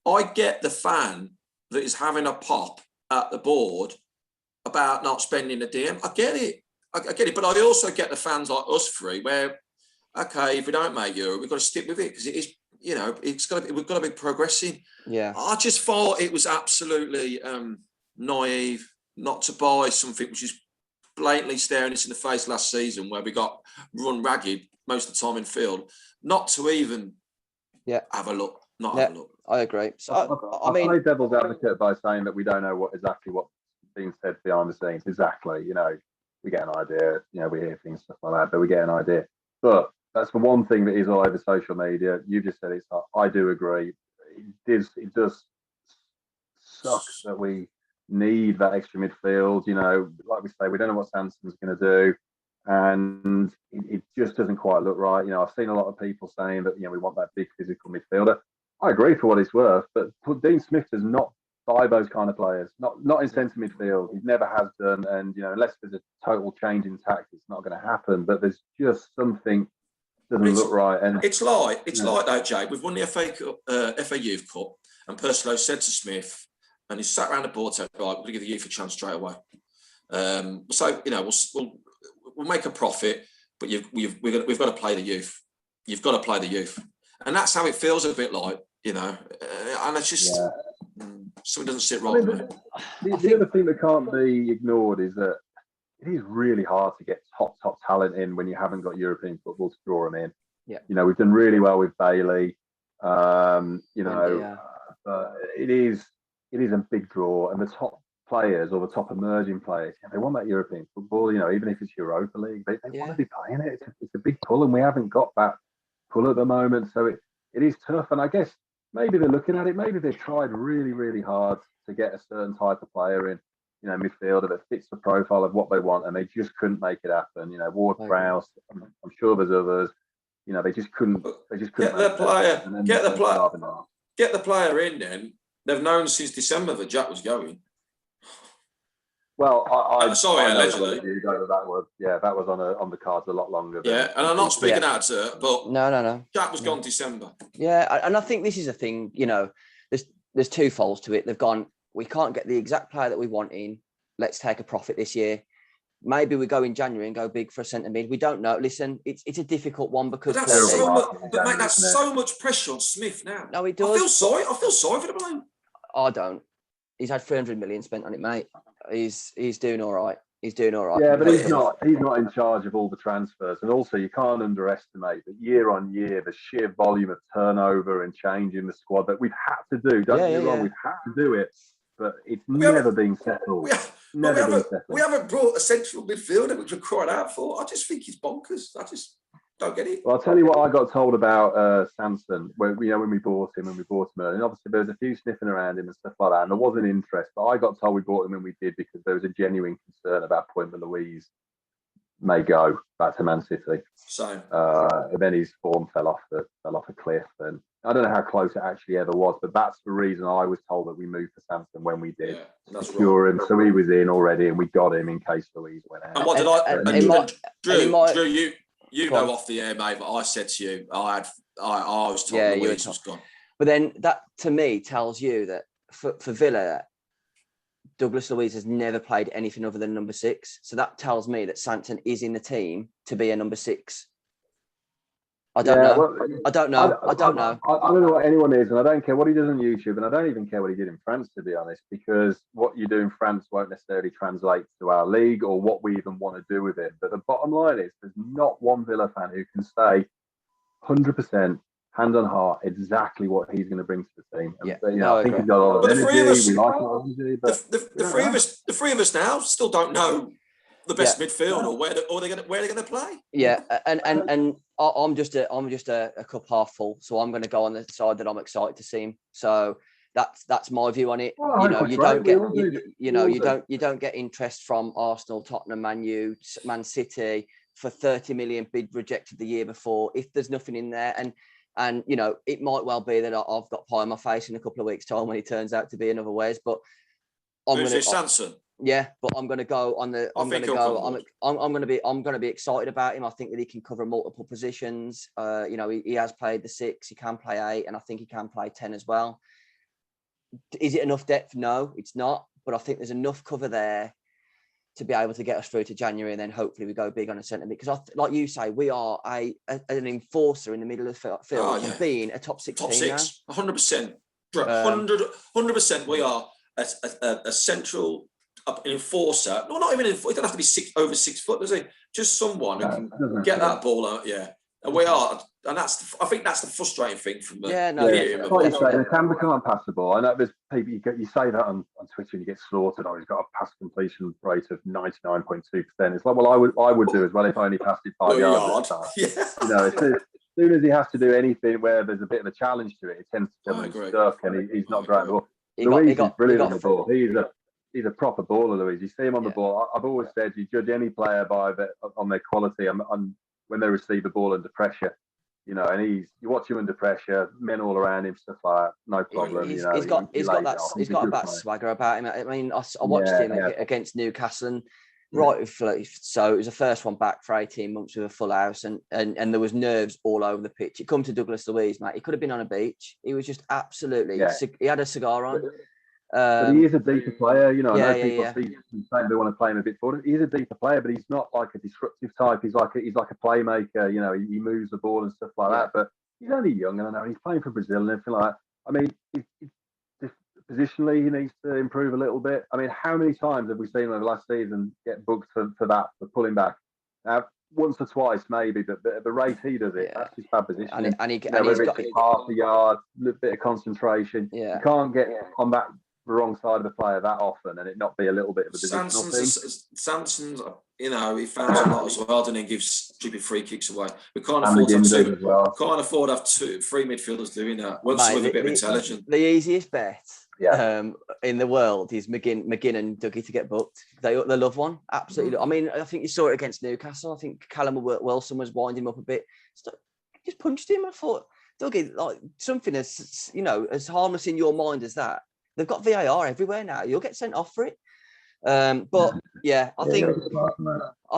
I get the fan that is having a pop at the board about not spending a DM. I get it, but I also get the fans like us three where, okay, if we don't make Euro, we've got to stick with it because it is, we've got to be progressing. Yeah, I just thought it was absolutely naive not to buy something which is blatantly staring us in the face last season, where we got run ragged most of the time in field, not to even have a look. Have a look. I agree. So I play devil's advocate by saying that we don't know exactly what's being said behind the scenes. Exactly, we get an idea. We hear things, stuff like that, but we get an idea. But that's the one thing that is all over social media. You just said it's. I do agree. It does suck that we need that extra midfield. You know, like we say, we don't know what Sandson's going to do, and it just doesn't quite look right. You know, I've seen a lot of people saying that we want that big physical midfielder. I agree for what it's worth, but Dean Smith does not buy those kind of players. Not in centre midfield. He never has done, and unless there's a total change in tactics, it's not going to happen. But there's just something doesn't look right. And it's like that, Jay. We've won the FA Youth Cup, and Purslow said to Smith, and he sat around the board and said, "Right, we're going to give the youth a chance straight away." So we'll make a profit, but we've got to play the youth. You've got to play the youth, and that's how it feels a bit like, and it's just something doesn't sit right with me. The other thing that can't be ignored is that it is really hard to get top talent in when you haven't got European football to draw them in. Yeah. We've done really well with Bailey. But it is a big draw, and the top players or the top emerging players, they want that European football. Even if it's Europa League, they want to be playing it. It's a big pull, and we haven't got that pull at the moment. So it is tough, and I guess maybe they're looking at it. Maybe they've tried really, really hard to get a certain type of player in, midfielder that fits the profile of what they want, and they just couldn't make it happen. Ward-Prowse, I'm sure there's others. They just couldn't. Get the player in. Then they've known since December that Jack was going. Well, allegedly. That was on the cards a lot longer. And I'm not speaking out to her, but no. Jack was gone December. Yeah, and I think this is a thing. There's two folds to it. They've gone, we can't get the exact player that we want in. Let's take a profit this year. Maybe we go in January and go big for a centre mid. We don't know. Listen, it's a difficult one because that's so much pressure on Smith now. No, it does. I feel sorry for the bloke. I don't. He's had 300 million spent on it, mate. He's doing all right. He's doing all right. Yeah, but he's not in charge of all the transfers. And also, you can't underestimate that year on year, the sheer volume of turnover and change in the squad that we've had to do. Don't get me wrong, we've had to do it, but it's never been settled. We haven't brought a central midfielder, which we're crying out for. I just think he's bonkers. I just don't get it. Well, I'll tell you what I got told about Sanson when we bought him, and obviously there was a few sniffing around him and stuff like that, and there was an interest, but I got told we bought him when we did because there was a genuine concern about Pointe Louise may go back to Man City. So and then his form fell off a cliff, and I don't know how close it actually ever was, but that's the reason I was told that we moved for Sanson when we did. Secure him, so he was in already, and we got him in case Louise went out. And what did Drew, you know off the air, mate, but I said to you, I was told Louise was gone. But then that, to me, tells you that for Villa, Douglas Luiz has never played anything other than number 6. So that tells me that Sanson is in the team to be a number 6. I don't know. Well, I don't know. I don't know what anyone is, and I don't care what he does on YouTube, and I don't even care what he did in France, to be honest, because what you do in France won't necessarily translate to our league or what we even want to do with it. But the bottom line is there's not one Villa fan who can say 100%, hand on heart, exactly what he's going to bring to the team. And, I think he's got a lot of energy. We like a lot of energy. But the three of us now still don't know the best midfield or where they're going to play. Yeah, and I'm just a cup half full, so I'm going to go on the side that I'm excited to see him. So that's my view on it. Well, you don't get interest from Arsenal, Tottenham, Man U, Man City for 30 million bid rejected the year before. If there's nothing in there, and it might well be that I've got pie on my face in a couple of weeks' time when he turns out to be another Wes, but Sanson. Yeah, but I'm going to go on the. I'm going to be excited about him. I think that he can cover multiple positions. He has played the 6. He can play 8, and I think he can play 10 as well. Is it enough depth? No, it's not. But I think there's enough cover there to be able to get us through to January, and then hopefully we go big on a centre mid. Because, like you say, we are an enforcer in the middle of the field and being a top 6 team now. 100%. 100%. We are a central enforcer. No, not even enforcer. It doesn't have to be over 6 foot, does he? Just someone who can get that ball out. Yeah, and we are. and I think that's the frustrating thing from the Yeah, no, like you say, they can become unpassable. I know there's people you say that on Twitter and you get slaughtered. Oh, he's got a pass completion rate of 99.2%. It's like, well, I would do as well if I only passed it 5 yards. Yeah. You know, as soon as he has to do anything where there's a bit of a challenge to it, it tends to come stuck, and he's not great at the ball. Luis is brilliant on the ball. He's a proper baller, Luis. You see him on the ball. I've always said you judge any player on their quality on when they receive the ball under pressure. You know, and you watch him under pressure, men all around him, stuff like that, no problem. He's got a bad swagger about him. I mean, I watched him against Newcastle, and rightfully so. It was the first one back for 18 months with a full house, and there was nerves all over the pitch. It come to Douglas Luiz, mate. He could have been on a beach. He was just absolutely. He had a cigar on. But he is a deeper player, you know. I know people say they want to play him a bit forward. He's a deeper player, but he's not like a disruptive type. He's like a playmaker, you know. He moves the ball and stuff like that. But he's only young, and I know he's playing for Brazil and everything like that. I mean, positionally, he needs to improve a little bit. I mean, how many times have we seen him over last season get booked for pulling back? Once or twice, maybe, but the rate he does it, that's his bad position. And he's got half a yard, a little bit of concentration. Yeah. You can't get on that wrong side of the player that often and it not be a little bit of a positional thing. Samson's, you know, he fouls a lot as well, and he gives stupid free kicks away. We can't afford to have to have 3 midfielders doing that. Once with a bit of intelligence. The easiest bet in the world is McGinn and Dougie to get booked. They love one, absolutely. I mean, I think you saw it against Newcastle. I think Callum Wilson was winding him up a bit. Just punched him. I thought, Dougie, like something as, you know, as harmless in your mind as that. They've got VAR everywhere now. You'll get sent off for it. But I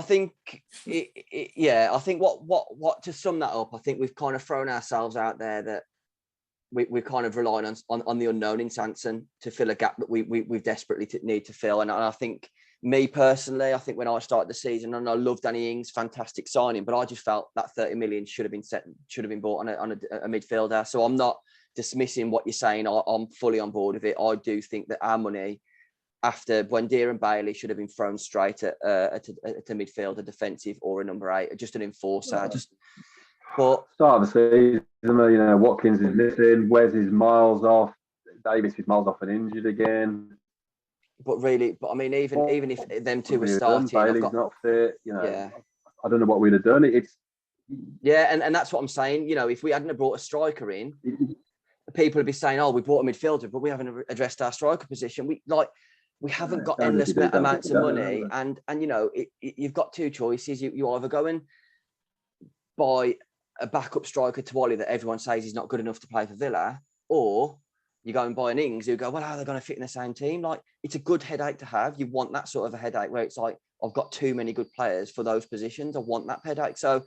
think what to sum that up, I think we've kind of thrown ourselves out there that we're kind of relying on the unknown in Sanson to fill a gap that we desperately need to fill. And I think, me personally, I think when I started the season, and I love Danny Ings, fantastic signing, but I just felt that 30 million should have been bought on a midfielder. So I'm not dismissing what you're saying. I'm fully on board with it. I do think that our money after Buendia and Bailey should have been thrown straight at a midfielder, defensive, or a number 8, just an enforcer. But start of the season, you know, Watkins is missing. Wes is miles off. Davis is miles off and injured again. But I mean, even if them two were starting, Bailey's not fit. You know, I don't know what we'd have done. And that's what I'm saying. You know, if we hadn't brought a striker in, people would be saying, "Oh, we brought a midfielder, but we haven't addressed our striker position." We haven't got endless amounts of money, and you know, you've got two choices. You either go and buy a backup striker to Wally that everyone says he's not good enough to play for Villa, or you go and buy an Ings who go, well, how are they going to fit in the same team? Like, it's a good headache to have. You want that sort of a headache where it's like, I've got too many good players for those positions. I want that headache. So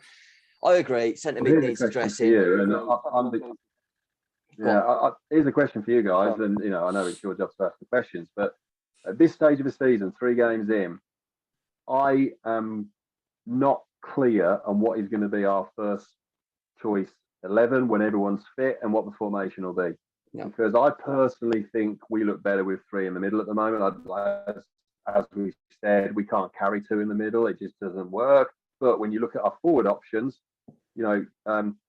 I agree. Centre mid needs addressing. Here's a question for you guys. And, you know, I know it's your job to ask the questions, but at this stage of the season, 3 games in, I am not clear on what is going to be our first choice 11 when everyone's fit and what the formation will be. Yeah. Because I personally think we look better with 3 in the middle at the moment. As we said, we can't carry 2 in the middle. It just doesn't work. But when you look at our forward options, you know,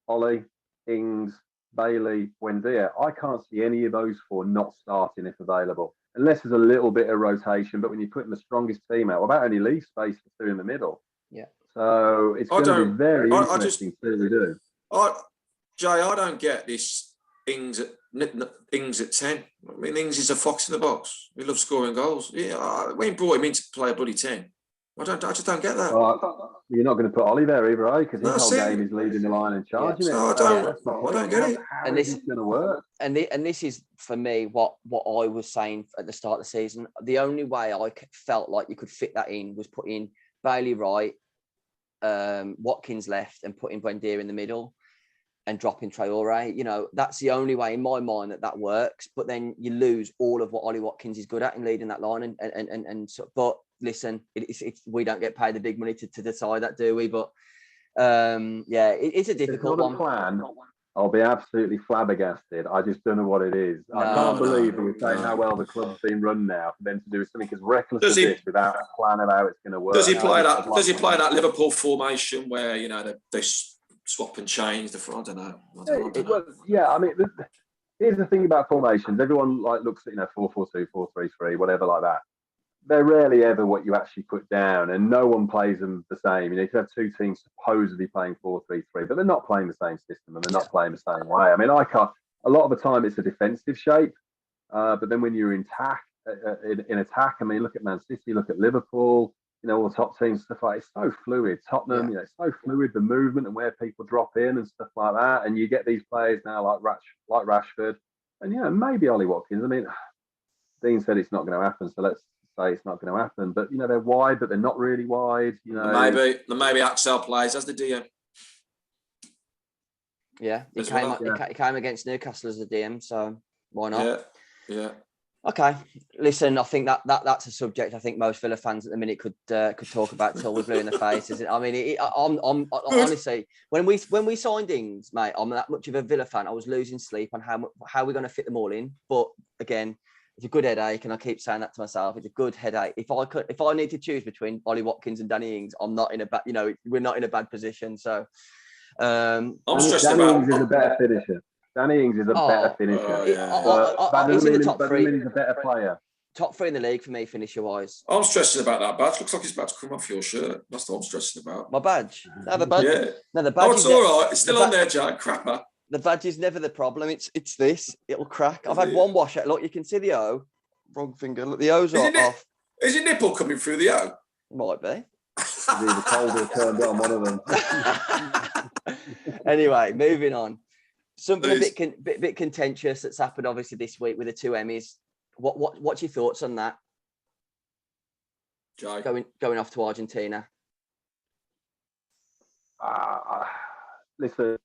Ollie, Ings, Bailey, Buendia, I can't see any of those 4 not starting if available, unless there's a little bit of rotation. But when you're putting the strongest team out, about only leave space for 2 in the middle. Yeah. So it's going to be very interesting to see what we do. Jay, I don't get this Ings at 10. I mean, Ings is a fox in the box. We love scoring goals. Yeah, we ain't brought him in to play a bloody 10. I just don't get that. You're not going to put Ollie there either, right? Because his whole game is leading the line and charging it. I don't get it. And this is going to work. And this is, for me, what I was saying at the start of the season. The only way I felt like you could fit that in was put in Bailey right, Watkins left, and put in Buendia in the middle, and dropping Traore. You know, that's the only way in my mind that works. But then you lose all of what Ollie Watkins is good at in leading that line. And so, but listen, we don't get paid the big money to decide that, do we? But it's a difficult one. Plan. I'll be absolutely flabbergasted. I just don't know what it is. I can't believe we're saying how well the club's been run now for them to do something as reckless as this without a plan of how it's going to work. Does he play that Liverpool formation where, you know, they swap and change the front. I don't know. I mean, here's the thing about formations. Everyone looks at 4-4-2, 4-3-3, whatever like that. They're rarely ever what you actually put down, and no one plays them the same. You could have two teams supposedly playing 4-3-3, but they're not playing the same system and they're not playing the same way. I mean, a lot of the time it's a defensive shape, but then when you're in attack, I mean, look at Man City, look at Liverpool, all the top teams, stuff like it's so fluid. Tottenham, it's so fluid, the movement and where people drop in and stuff like that. And you get these players now like Rashford and maybe Ollie Watkins. I mean, Dean said it's not going to happen, so let's say it's not going to happen. But they're wide, but they're not really wide. Maybe Axel plays as the DM. Yeah, he came against Newcastle as the DM, so why not? Yeah. Okay, listen, I think that's a subject I think most Villa fans at the minute could talk about till we're blue in the face, isn't it? I mean, I'm honestly, when we signed Ings, mate, I'm that much of a Villa fan. I was losing sleep on how we're going to fit them all in. But again, it's a good headache, and I keep saying that to myself. It's a good headache. If I need to choose between Ollie Watkins and Danny Ings, I'm not in a bad. We're not in a bad position. So, I'm stressed Danny about. Ings is a better finisher. Danny Ings is a better finisher. He's in the top three. He's a better player. Top three in the league for me, finisher-wise. I'm stressing about that badge. Looks like it's about to come off your shirt. That's what I'm stressing about. My badge? No, the badge. Yeah. No, the badge. It's all right. It's still on there, Jack. Crapper. The badge is never the problem. It's this. It'll crack. I've had one wash out. Look, you can see the O. Wrong finger. Look, the O's are off. Is your nipple coming through the O? Might be. Either cold or turned on, one of them. Anyway, moving on. Something a bit contentious that's happened obviously this week with the two Emmys. What's your thoughts on that? Jai. Going off to Argentina. Listen,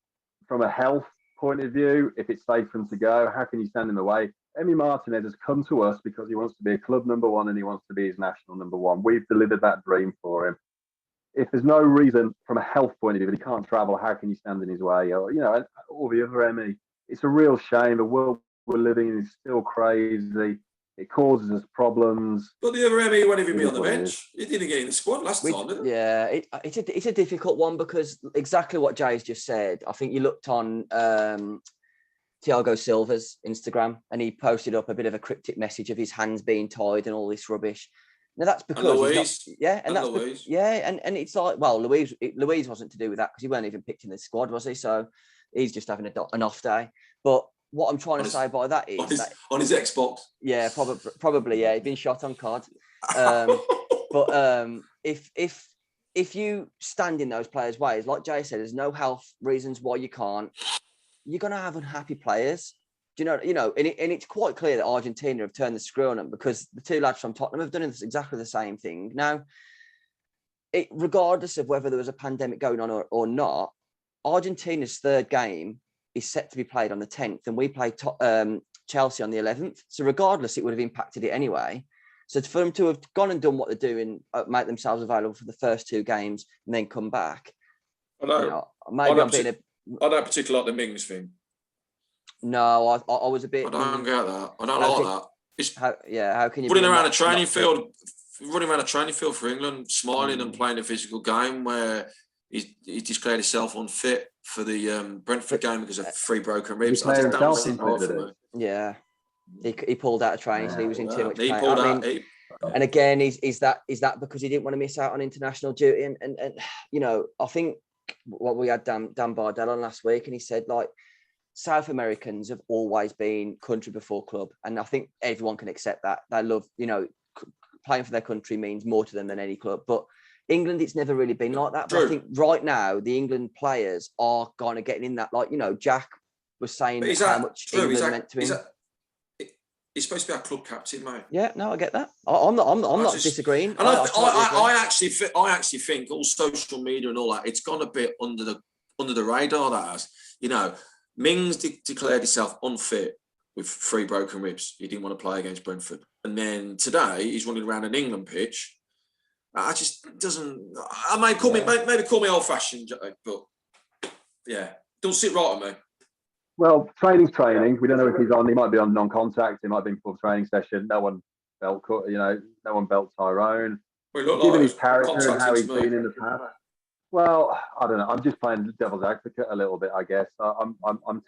from a health point of view, if it's safe for him to go, how can you stand in the way? Emi Martinez has come to us because he wants to be a club number one and he wants to be his national number one. We've delivered that dream for him. If there's no reason from a health point of view that he can't travel, how can you stand in his way? Or, all the other Emmy. It's a real shame. The world we're living in is still crazy. It causes us problems. But the other Emmy won't even be on the bench. He didn't get in the squad last time, did he? Yeah, it's a difficult one because exactly what Jay's just said. I think you looked on Thiago Silva's Instagram and he posted up a bit of a cryptic message of his hands being tied and all this rubbish. Now that's because and it's like, well, Luis wasn't to do with that because he weren't even picked in the squad, was he? So he's just having an off day. But what I'm trying to say by that is on his Xbox. Yeah, probably. Yeah, he's been shot on COD. But if you stand in those players' ways, like Jay said, there's no health reasons why you can't. You're gonna have unhappy players. Do you know? And it's quite clear that Argentina have turned the screw on them because the two lads from Tottenham have done exactly the same thing. Now, regardless of whether there was a pandemic going on or not, Argentina's third game is set to be played on the 10th, and we play Chelsea on the 11th. So regardless, it would have impacted it anyway. So for them to have gone and done what they're doing, make themselves available for the first two games and then come back. I know. I don't particularly like the Mings thing. No, I was a bit. I don't get that. I don't like that. It's how can you running around a training field for England, smiling and playing a physical game where he declared himself unfit for the Brentford game because of 3 broken ribs. I just don't see that for me. Yeah, he pulled out of training, so he was in too much pain. And again, is that because he didn't want to miss out on international duty? And I think what we had Dan Bardell on last week, and he said South Americans have always been country before club, and I think everyone can accept that. They love, playing for their country means more to them than any club. But England, it's never really been like that. But I think right now the England players are kind of getting in that, Jack was saying how much England meant to him. He's supposed to be our club captain, mate. Yeah, no, I get that. I'm not disagreeing. And I actually think all social media and all that, it's gone a bit under the radar. That has, Mings declared himself unfit with 3 broken ribs. He didn't want to play against Brentford. And then today he's running around an England pitch. I just doesn't. Maybe call me old-fashioned, but yeah, don't sit right on me. Well, training's training. We don't know if he's on. He might be on non-contact. He might be in full training session. No one belt, no one belt Tyrone. Well, given his character and how he's been in the past. Well, I don't know. I'm just playing devil's advocate a little bit, I guess. I'm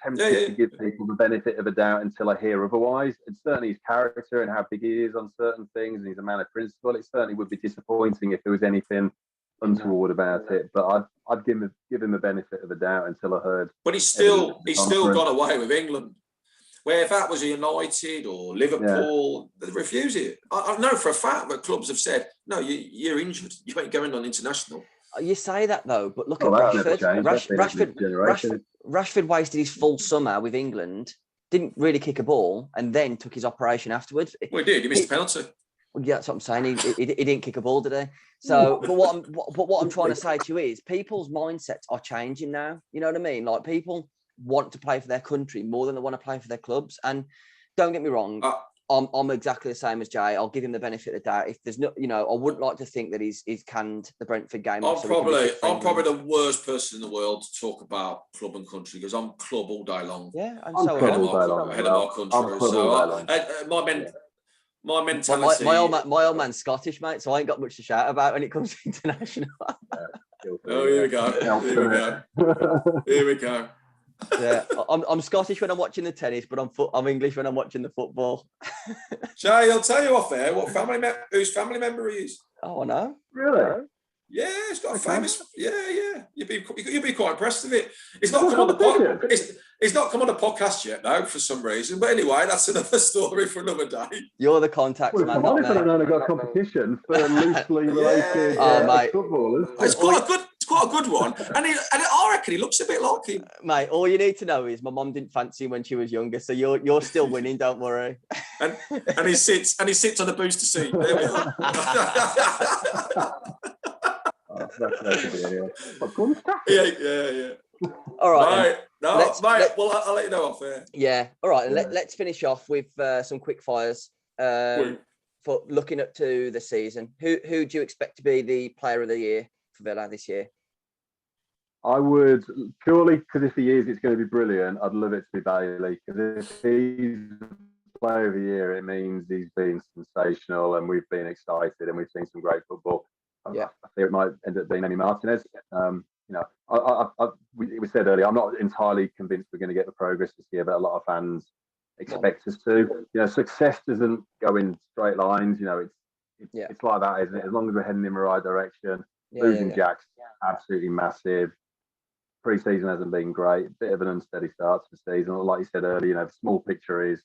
tempted to give people the benefit of a doubt until I hear otherwise. And certainly his character and how big he is on certain things, and he's a man of principle. It certainly would be disappointing if there was anything untoward about it. But I'd give him the benefit of a doubt until I heard. But he's still got away with England. Where if that was United or Liverpool, they'd refuse it. I know for a fact that clubs have said, no, you're injured. You ain't going on international. You say that though, but look at Rashford. Rashford wasted his full summer with England, didn't really kick a ball, and then took his operation afterwards. Well, he did. He missed a penalty. Well, yeah, that's what I'm saying. He didn't kick a ball today. So, but what I'm trying to say to you is, people's mindsets are changing now. You know what I mean? Like, people want to play for their country more than they want to play for their clubs. And don't get me wrong, I'm exactly the same as Jay. I'll give him the benefit of the doubt. If there's no, I wouldn't like to think that he's canned the Brentford game. I'm probably the worst person in the world to talk about club and country, because I'm club all day long. Yeah, I'm ahead of our country. So my mentality. My old man's Scottish, mate, so I ain't got much to shout about when it comes to international. Here we go. Here we go. Yeah, I'm Scottish when I'm watching the tennis, but I'm English when I'm watching the football. Jay, I'll tell you off there whose family member he is. Oh, I know. Really? Yeah, it's got a famous. Yeah. You'd be quite impressed with it. It's not come on the podcast. It's not come on the podcast yet, though, for some reason. But anyway, that's another story for another day. You're the contacts, man. Come on, if I don't got a competition for loosely related footballers. It's quite a good one, and I reckon he looks a bit like him. Mate, all you need to know is my mum didn't fancy him when she was younger, so you're still winning. Don't worry. And he sits on the booster seat. There we are. Yeah. All right. Mate. Well, I'll let you know off there. Yeah. All right. And let's finish off with some quick fires. For looking up to the season, who do you expect to be the player of the year for Villa this year? I would, purely because if he is, it's going to be brilliant. I'd love it to be Bailey, because if he's player of the year, it means he's been sensational and we've been excited and we've seen some great football. I think it might end up being Emi Martinez. We said earlier, I'm not entirely convinced we're going to get the progress this year, but a lot of fans expect us to. Success doesn't go in straight lines. It's like that, isn't it? As long as we're heading in the right direction. Losing Jack's absolutely massive. Pre-season hasn't been great. Bit of an unsteady start to the season. Like you said earlier, the small picture is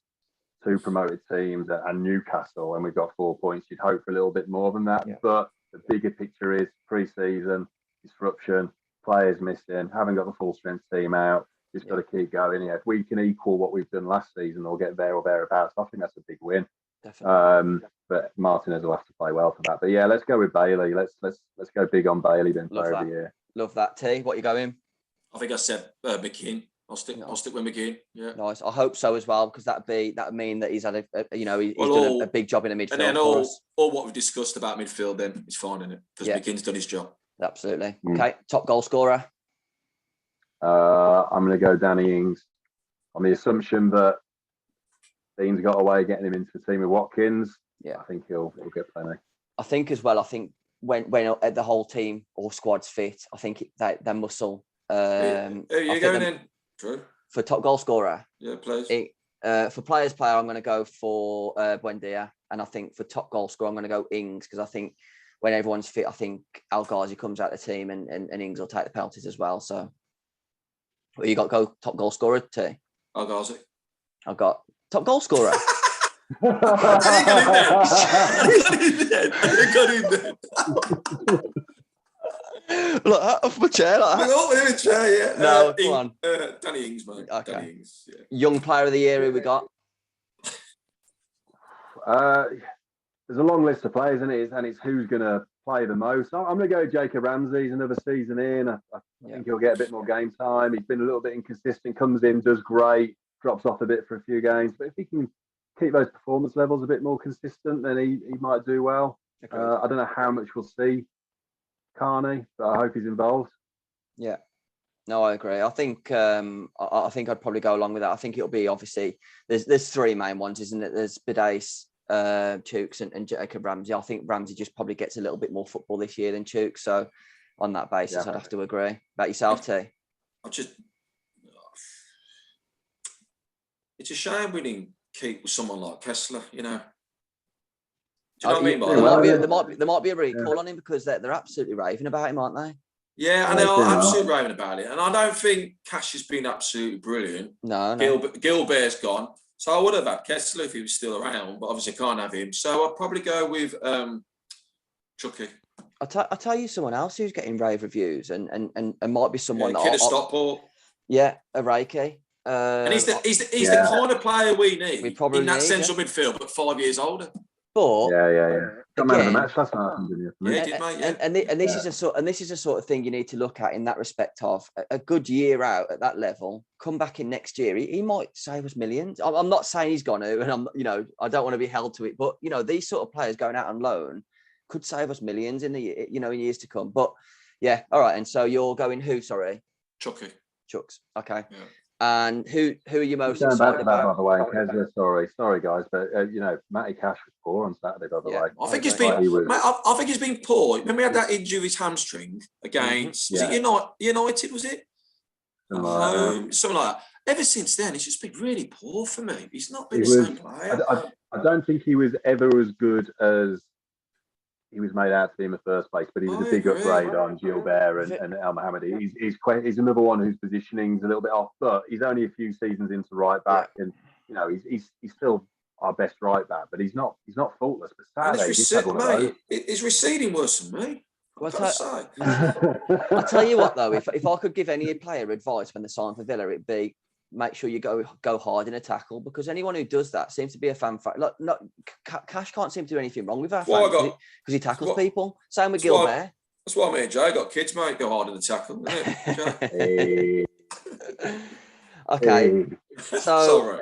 2 promoted teams and Newcastle, and we've got 4 points. You'd hope for a little bit more than that. But the bigger picture is pre-season, disruption, players missing, haven't got the full strength team out. Just got to keep going. If we can equal what we've done last season or get there or thereabouts, I think that's a big win. Definitely. But Martinez will have to play well for that. But let's go with Bailey. Let's go big on Bailey then. Player of the year. Love that. T, what you going? I think I said McKean. I'll stick with McKean. Yeah. Nice. I hope so as well, because that would mean that he's had he's done a big job in the midfield. And then all what we've discussed about midfield then is fine, isn't it? Because McKean's done his job. Absolutely. Okay. Top goal scorer. I'm going to go Danny Ings on the assumption that Dean's got away getting him into the team with Watkins. Yeah, I think he'll get plenty. I think as well. I think when the whole team or squad's fit, I think their muscle. Who are you going in? True. For top goal scorer. Yeah, please. For players player, I'm going to go for Buendia, and I think for top goal scorer, I'm going to go Ings, because I think when everyone's fit, I think El Ghazi comes out of the team, and Ings will take the penalties as well. So, you got go top goal scorer T? El Ghazi. I've got top goal scorer. You got in there. Look, off my chair like that. Off my chair, yeah. No, come on. Danny Ings, mate. Okay. Danny Ings, yeah. Young player of the year, who we got? There's a long list of players, and it's who's going to play the most. I'm going to go Jacob Ramsey. He's another season in. I think he'll get a bit more game time. He's been a little bit inconsistent. Comes in, does great, drops off a bit for a few games. But if he can keep those performance levels a bit more consistent, then he might do well. I don't know how much we'll see Carney, but I hope he's involved. Yeah. No, I agree. I think I think I'd probably go along with that. I think it'll be, obviously there's 3 main ones, isn't it? There's Bidace, Chooks and Jacob Ramsey. I think Ramsey just probably gets a little bit more football this year than Chooks. So on that basis. Yeah. I'd have to agree. About yourself, T? It's a shame we didn't keep someone like Kessler, you know. Do you know Oh, what I mean by there that? might be Yeah. there might be a recall on him because they're absolutely raving about him, aren't they? Yeah, and Yeah, they are yeah. absolutely raving about it. And I don't think Cash has been absolutely brilliant. No. Gilbert's gone. So I would have had Kessler if he was still around, but obviously can't have him. So I'll probably go with Chucky. I'll tell you someone else who's getting rave reviews and might be someone Kid of Stockport. Yeah, a Reiki. And he's the kind of player we need in that central midfield, but 5 years older. But Got man of the match last night, didn't you? Yeah, he did, mate. Yeah. And this is a sort of thing you need to look at in that respect of a good year out at that level. Come back in next year, he might save us millions. I'm not saying he's going to, and I don't want to be held to it. But these sort of players going out on loan could save us millions in the in years to come. But yeah, all right. And so you're going who? Sorry, Chucky. Chucks. Okay. Yeah. And who are you most Going back excited to that, about? by the way, sorry guys, but Matty Cash was poor on Saturday, by the way. I think he's been poor. Remember, he had that injury with his hamstring against was it United? Was it? Something like that. Ever since then, he's just been really poor for me. He's not been the same player. I don't think he was ever as good as he was made out to be in the first place, but he was a big upgrade on Gilbert and El Mohammadi. He's another one whose positioning's a little bit off, but he's only a few seasons into right back, and he's still our best right back, but he's not faultless. But Saturday, he's receding worse than me. I'll tell you what though, if I could give any player advice when they sign for Villa, it'd be make sure you go hard in a tackle, because anyone who does that seems to be a fan favorite. Look, Cash can't seem to do anything wrong with our fans because he tackles people. Same with Gilbert. That's why me and Jay got kids, mate. Go hard in the tackle, isn't it? Okay. So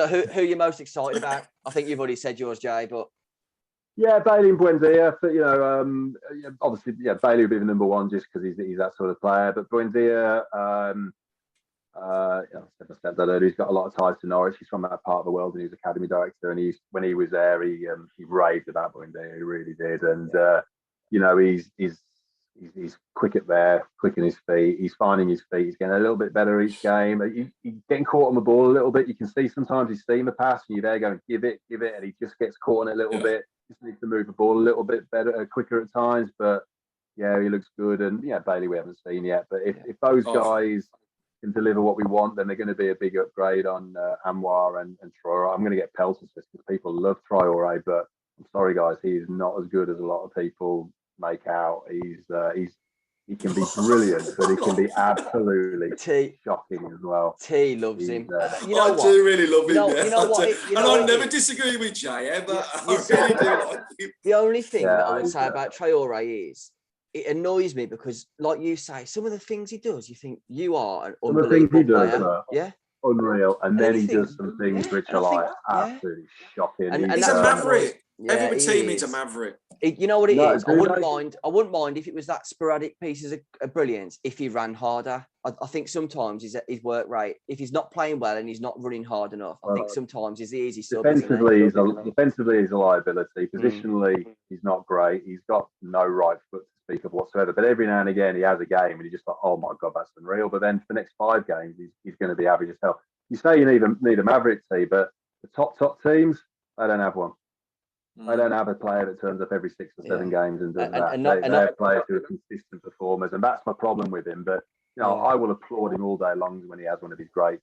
who are you most excited about? I think you've already said yours, Jay, but yeah, Bailey and Buendia. But, obviously, Bailey would be the number one just because he's that sort of player. But Buendia, he's got a lot of ties to Norwich. He's from that part of the world, and he's academy director. And when he was there, he raved about Buendia. He really did. And he's quick in his feet. He's finding his feet. He's getting a little bit better each game. He's getting caught on the ball a little bit. You can see sometimes he's seeing the pass, and you're there going, give it, and he just gets caught on it a little bit. Just needs to move the ball a little bit better, quicker at times. But yeah, he looks good. And Bailey we haven't seen yet. But if those guys can deliver what we want, then they're going to be a big upgrade on Anwar and Traore. I'm going to get pelted because people love Traore, but I'm sorry guys, he is not as good as a lot of people make out. He can be brilliant, but he can be absolutely shocking as well. T loves him. I do really love him. I never disagree with Jay ever. I really do like him. The only thing that I would say about Traore is it annoys me because, like you say, some of the things he does, you think you are an unbelievable player. Unreal. And then he does some things which are like absolutely shocking. And he's a maverick. Every team needs a maverick. You know what it is? I wouldn't mind if it was that sporadic pieces of brilliance if he ran harder. I think sometimes his work rate, if he's not playing well and he's not running hard enough, I think sometimes he's the easy sub. Defensively, he's a liability. Positionally, he's not great. He's got no right foot to speak of whatsoever. But every now and again, he has a game and he's just like, oh my God, that's unreal. But then for the next 5 games, he's going to be average as hell. You say you need a maverick team, but the top teams, they don't have one. They don't have a player that turns up every 6 or 7 games and does that. They have players who are consistent performers, and that's my problem with him. But I will applaud him all day long when he has one of his good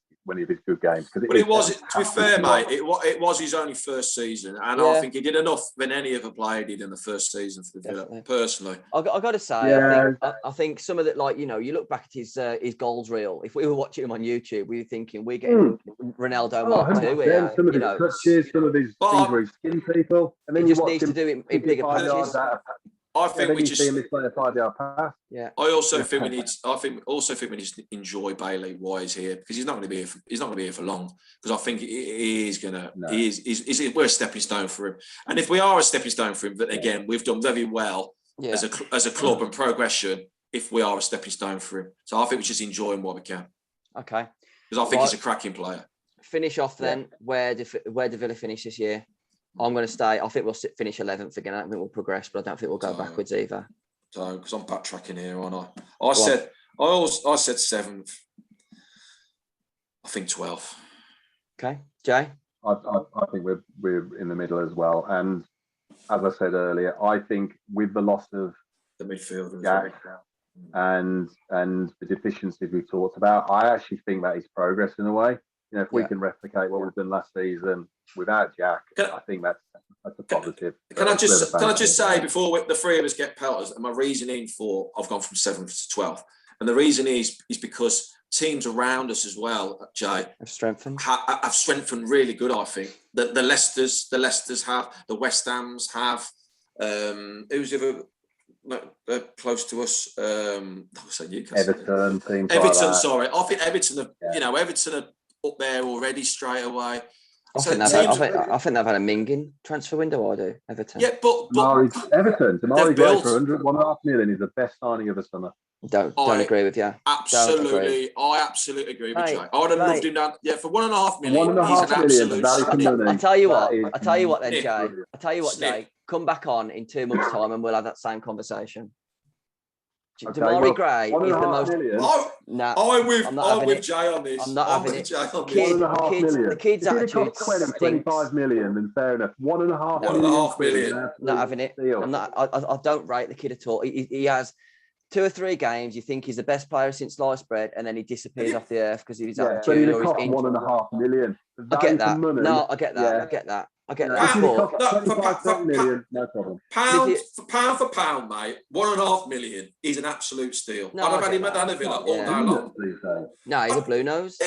games. But it was, to be fair, mate, it was his only first season, and I think he did enough than any other player did in the first season for the Villa. Personally, I got to say, I think some of it, like you look back at his goals reel. If we were watching him on YouTube, we were thinking we're getting Ronaldo Mark II here. Some of his touches, some of his things where he skin people, and then he just needs to do it in bigger patches. I think we just see him play a 5-yard pass. Yeah. I also think we need to enjoy Bailey while he's here, because he's not going to be here for long. Because I think we're a stepping stone for him. And if we are a stepping stone for him, then again, we've done very well as a club and progression. If we are a stepping stone for him, so I think we just enjoy him while we can. Okay. Because I think he's a cracking player. Finish off then. Where do Villa finish this year? I'm going to stay. I think we'll finish 11th again. I don't think we'll progress, but I don't think we'll go backwards either. So, because I'm backtracking here, aren't I? I said 7th. I think 12th. Okay, Jay. I think we're in the middle as well. And as I said earlier, I think with the loss of the midfield Jack and the deficiencies we've talked about, I actually think that is progress in a way. You know, if we can replicate what we've done last season without Jack, I think that's a positive. Can I just say before the three of us get pelters, and my reasoning for I've gone from 7th to 12th, and the reason is because teams around us as well, Jay, have strengthened. Have strengthened really good. I think the Leicesters have, the West Hams have. Who's the other close to us? I'll say Newcastle. Everton, like sorry, I think Everton are, Everton are up there already straight away. I think they've had a minging transfer window. I do Everton. Yeah, but Damari Gray for 1.5 million is the best signing of the summer. Don't agree with you. Absolutely, I absolutely agree with you. I would have loved him down. Yeah, for 1.5 million. 1.5 million. I tell you what, then, Jay. I tell you what, Jay. Come back on in 2 months' time, and we'll have that same conversation. Damari Gray is the most. I'm with Jay on this. I'm not having it. The kids attitude 25 million, then fair enough. 1.5 million. Not having it. I'm not. I don't rate the kid at all. He has 2 or 3 games. You think he's the best player since sliced bread, and then he disappears off the earth because he's attitude or he's injured. 1.5 million. I get that. No, I get that. I get that. 25 million, no problem. Pound for pound, mate. 1.5 million is an absolute steal. No, I've had him at Villa all day long. No, he's a blue nose.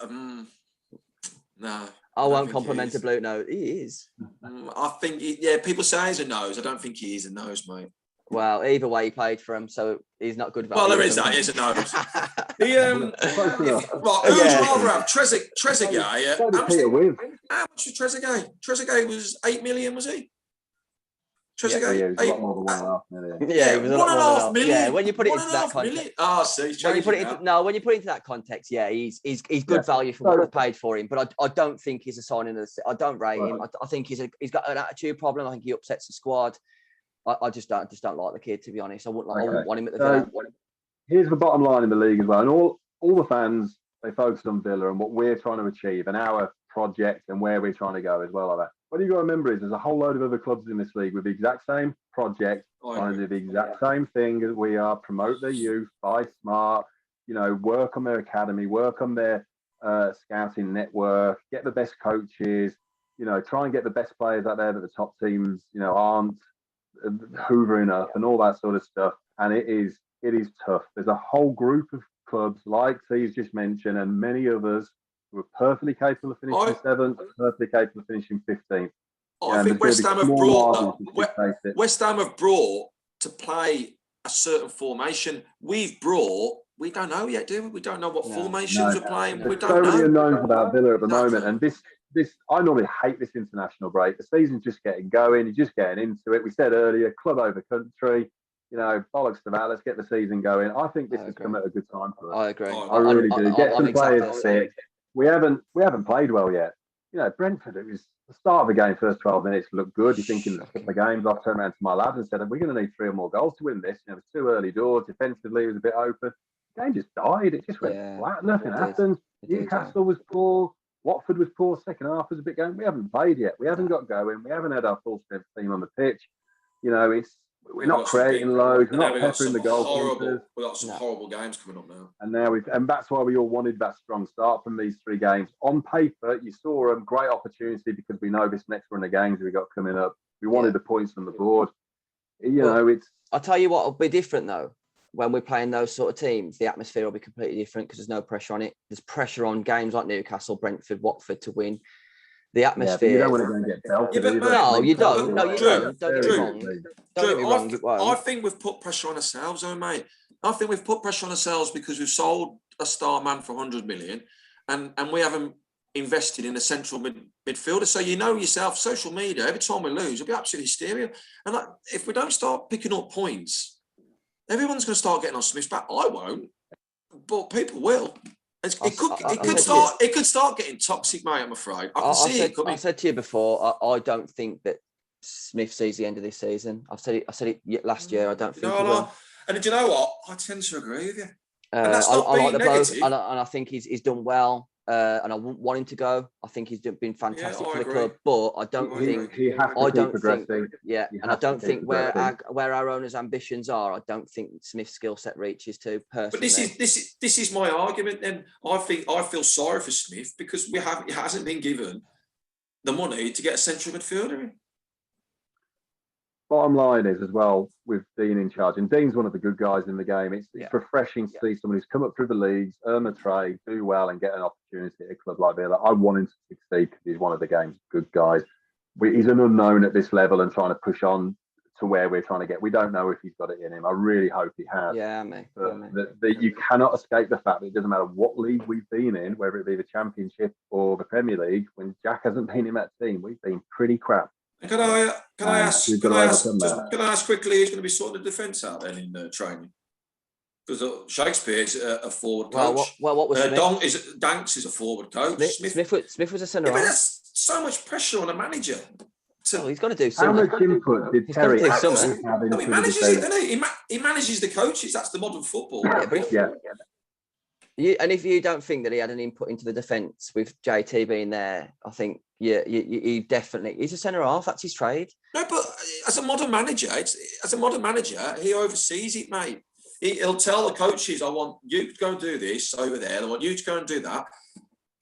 No. I won't compliment a blue nose. He is. I think, people say he's a nose. I don't think he is a nose, mate. Well, either way, he played for him, so he's not good value. Well, there is that. He's a nose. Who'd you rather have? Trezeguet. How much was Trezeguet? Trezeguet was 8 million, was he? Trezeguet? Yeah, he was a lot more than 1.5 million. Yeah, he was 1.5 million. Yeah, when you put it into that context. When you put it into that context, he's good value for what we've paid for him. But I don't think he's a signing of the. I don't rate him. I think he's got an attitude problem. I think he upsets the squad. I just don't like the kid, to be honest. I wouldn't want him at the Villa. Here's the bottom line in the league as well, and all the fans, they focus on Villa and what we're trying to achieve and our project and where we're trying to go as well. Like that. What you got to remember is there's a whole load of other clubs in this league with the exact same project, trying to do the exact same thing as we are: promote their youth, buy smart, work on their academy, work on their scouting network, get the best coaches, try and get the best players out there that the top teams, aren't hoovering up and all that sort of stuff. And it is tough. There's a whole group of clubs like T's just mentioned and many others who are perfectly capable of finishing 7th, perfectly capable of finishing 15th. I think West Ham have brought to play a certain formation. We don't know yet, do we? We don't know what formations we're playing. We don't know. So many unknowns about Villa at the moment, and this I normally hate this international break. The season's just getting going. You're just getting into it. We said earlier, club over country. Bollocks to that. Let's get the season going. I think this has come at a good time for us. I agree. I really do. Get some players fit. We haven't played well yet. Brentford, it was the start of the game, first 12 minutes looked good. You're thinking a couple of games. I've turned around to my lads and said, we're going to need 3 or more goals to win this. It was 2 early doors. Defensively, it was a bit open. The game just died. It just went flat. Nothing happened. Newcastle was poor. Watford was poor. Second half was a bit going. We haven't played yet. We haven't got going. We haven't had our full strength team on the pitch. We're not creating loads. We're not peppering the goalkeepers. We've got some horrible games coming up now. And that's why we all wanted that strong start from these 3 games. On paper, you saw a great opportunity because we know this next run of games we got coming up. We wanted the points on the board. I'll tell you what will be different though. When we're playing those sort of teams, the atmosphere will be completely different because there's no pressure on it. There's pressure on games like Newcastle, Brentford, Watford to win. The atmosphere. You don't want to go and get belted. No, you don't. No, you don't. Don't get me wrong. Don't get me wrong. I think we've put pressure on ourselves, mate. I think we've put pressure on ourselves because we've sold a star man for 100 million and we haven't invested in a central midfielder. So yourself, social media, every time we lose, it'll be absolutely hysteria. And if we don't start picking up points, everyone's going to start getting on Smith's back. I won't, but people will. It could start getting toxic, mate. I'm afraid. I can see it coming. I said to you before, I don't think that Smith sees the end of this season. I said it last year. I don't think he No, will. and do you know what? I tend to agree with you. And I that's not like being the bloke, negative. and I think he's done well. And I wouldn't want him to go. I think he's been fantastic Yeah, I for the agree. club, but I don't think. He has to I keep don't progressing. think. Yeah, He and I has to don't keep think where progressing. our owners' ambitions are. I don't think Smith's skill set reaches to personally. But this is my argument. Then I feel sorry for Smith because he hasn't been given the money to get a central midfielder in. Bottom line is as well with Dean in charge, and Dean's one of the good guys in the game. It's refreshing to see someone who's come up through the leagues, earn the trade, do well, and get an opportunity at a club like Villa. I want him to succeed because he's one of the game's good guys. He's an unknown at this level and trying to push on to where we're trying to get. We don't know if he's got it in him. I really hope he has. Yeah, mate. But you cannot escape the fact that it doesn't matter what league we've been in, whether it be the Championship or the Premier League. When Jack hasn't been in that team, we've been pretty crap. Can I ask quickly who's going to be sorting the defence out then in training? Because Shakespeare is a forward coach. What was Danks is a forward coach. Smith was a centre half. But that's so much pressure on a manager. He's got to do something. How much input did Terry actually have into he manages it, doesn't he? He manages the coaches. That's the modern football. And if you don't think that he had an input into the defence with JT being there, I think he definitely he's a centre half. That's his trade. No, but as a modern manager, he oversees it, mate. He'll tell the coaches, "I want you to go and do this over there. I want you to go and do that."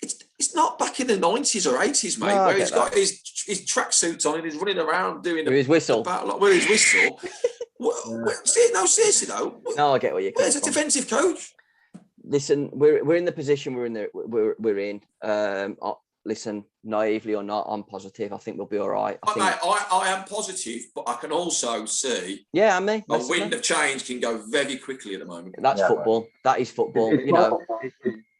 It's not back in the 90s or 80s, mate, where he's got his tracksuit on and he's running around doing his whistle. With his whistle. Seriously though. No, I get what you're saying. Where's a defensive coach? Listen, we're in the position we're in. Listen, naively or not, I'm positive. I think we'll be all right. I am positive, but I can also see. Yeah, me. A wind of change can go very quickly at the moment. That's football. Right. That is football.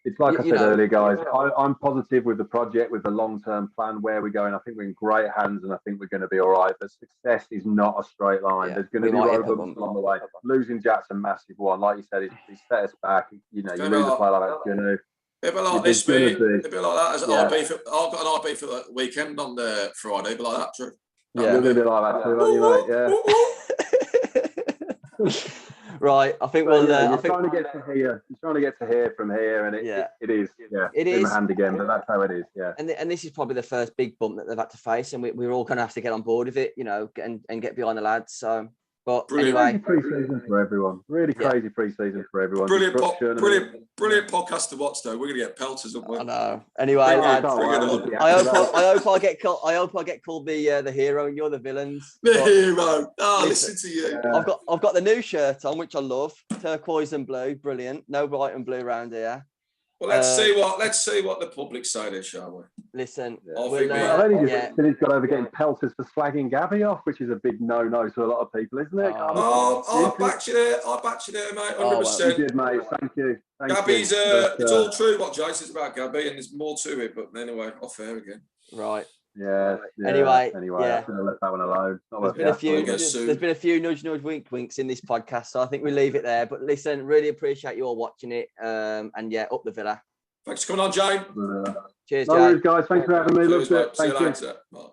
It's like I said earlier, guys. I'm positive with the project, with the long-term plan, where we're going. I think we're in great hands, and I think we're going to be all right. But success is not a straight line. There's going to be road bumps along the way. Losing Jack's a massive one. Like you said, he's set us back. You lose a player like that, it's going to. A bit like this, mate. A bit like that. As RB I've got an RB for the weekend on the Friday, but like that, true. Yeah, a bit like that too, aren't you, mate? Yeah. Right, I think we'll. You're trying to get to here. You're trying to get to here from here, and it is. Yeah, it is. In my hand again, but that's how it is. Yeah. And this is probably the first big bump that they've had to face, and we're all going to have to get on board with it, and get behind the lads. So, but anyway, crazy pre-season for everyone. Really crazy pre-season for everyone. Brilliant podcast to watch, though. We're going to get pelters, aren't we? I know. Anyway, lads, I hope I get called the hero, and you're the villains. The hero. Listen to you. I've got the new shirt on, which I love, turquoise and blue, brilliant. No white and blue around here. Well, let's see what the public say there, shall we? Listen, I've only just finished got over getting pelters for slagging Gabby off, which is a big no-no to a lot of people, isn't it? I'll back you there, mate. 100%. You did, mate. Thank you. Gabby's it's all true what Joe says about Gabby, and there's more to it. But anyway, off air again. Right. Yeah. Anyway, I should have left that one alone. There's been a few nudge, winks in this podcast, so I think we leave it there. But listen, really appreciate you all watching it. And up the Villa. Thanks for coming on, Jane. Cheers, Jane. No worries, guys. Thanks for having me. Thank you.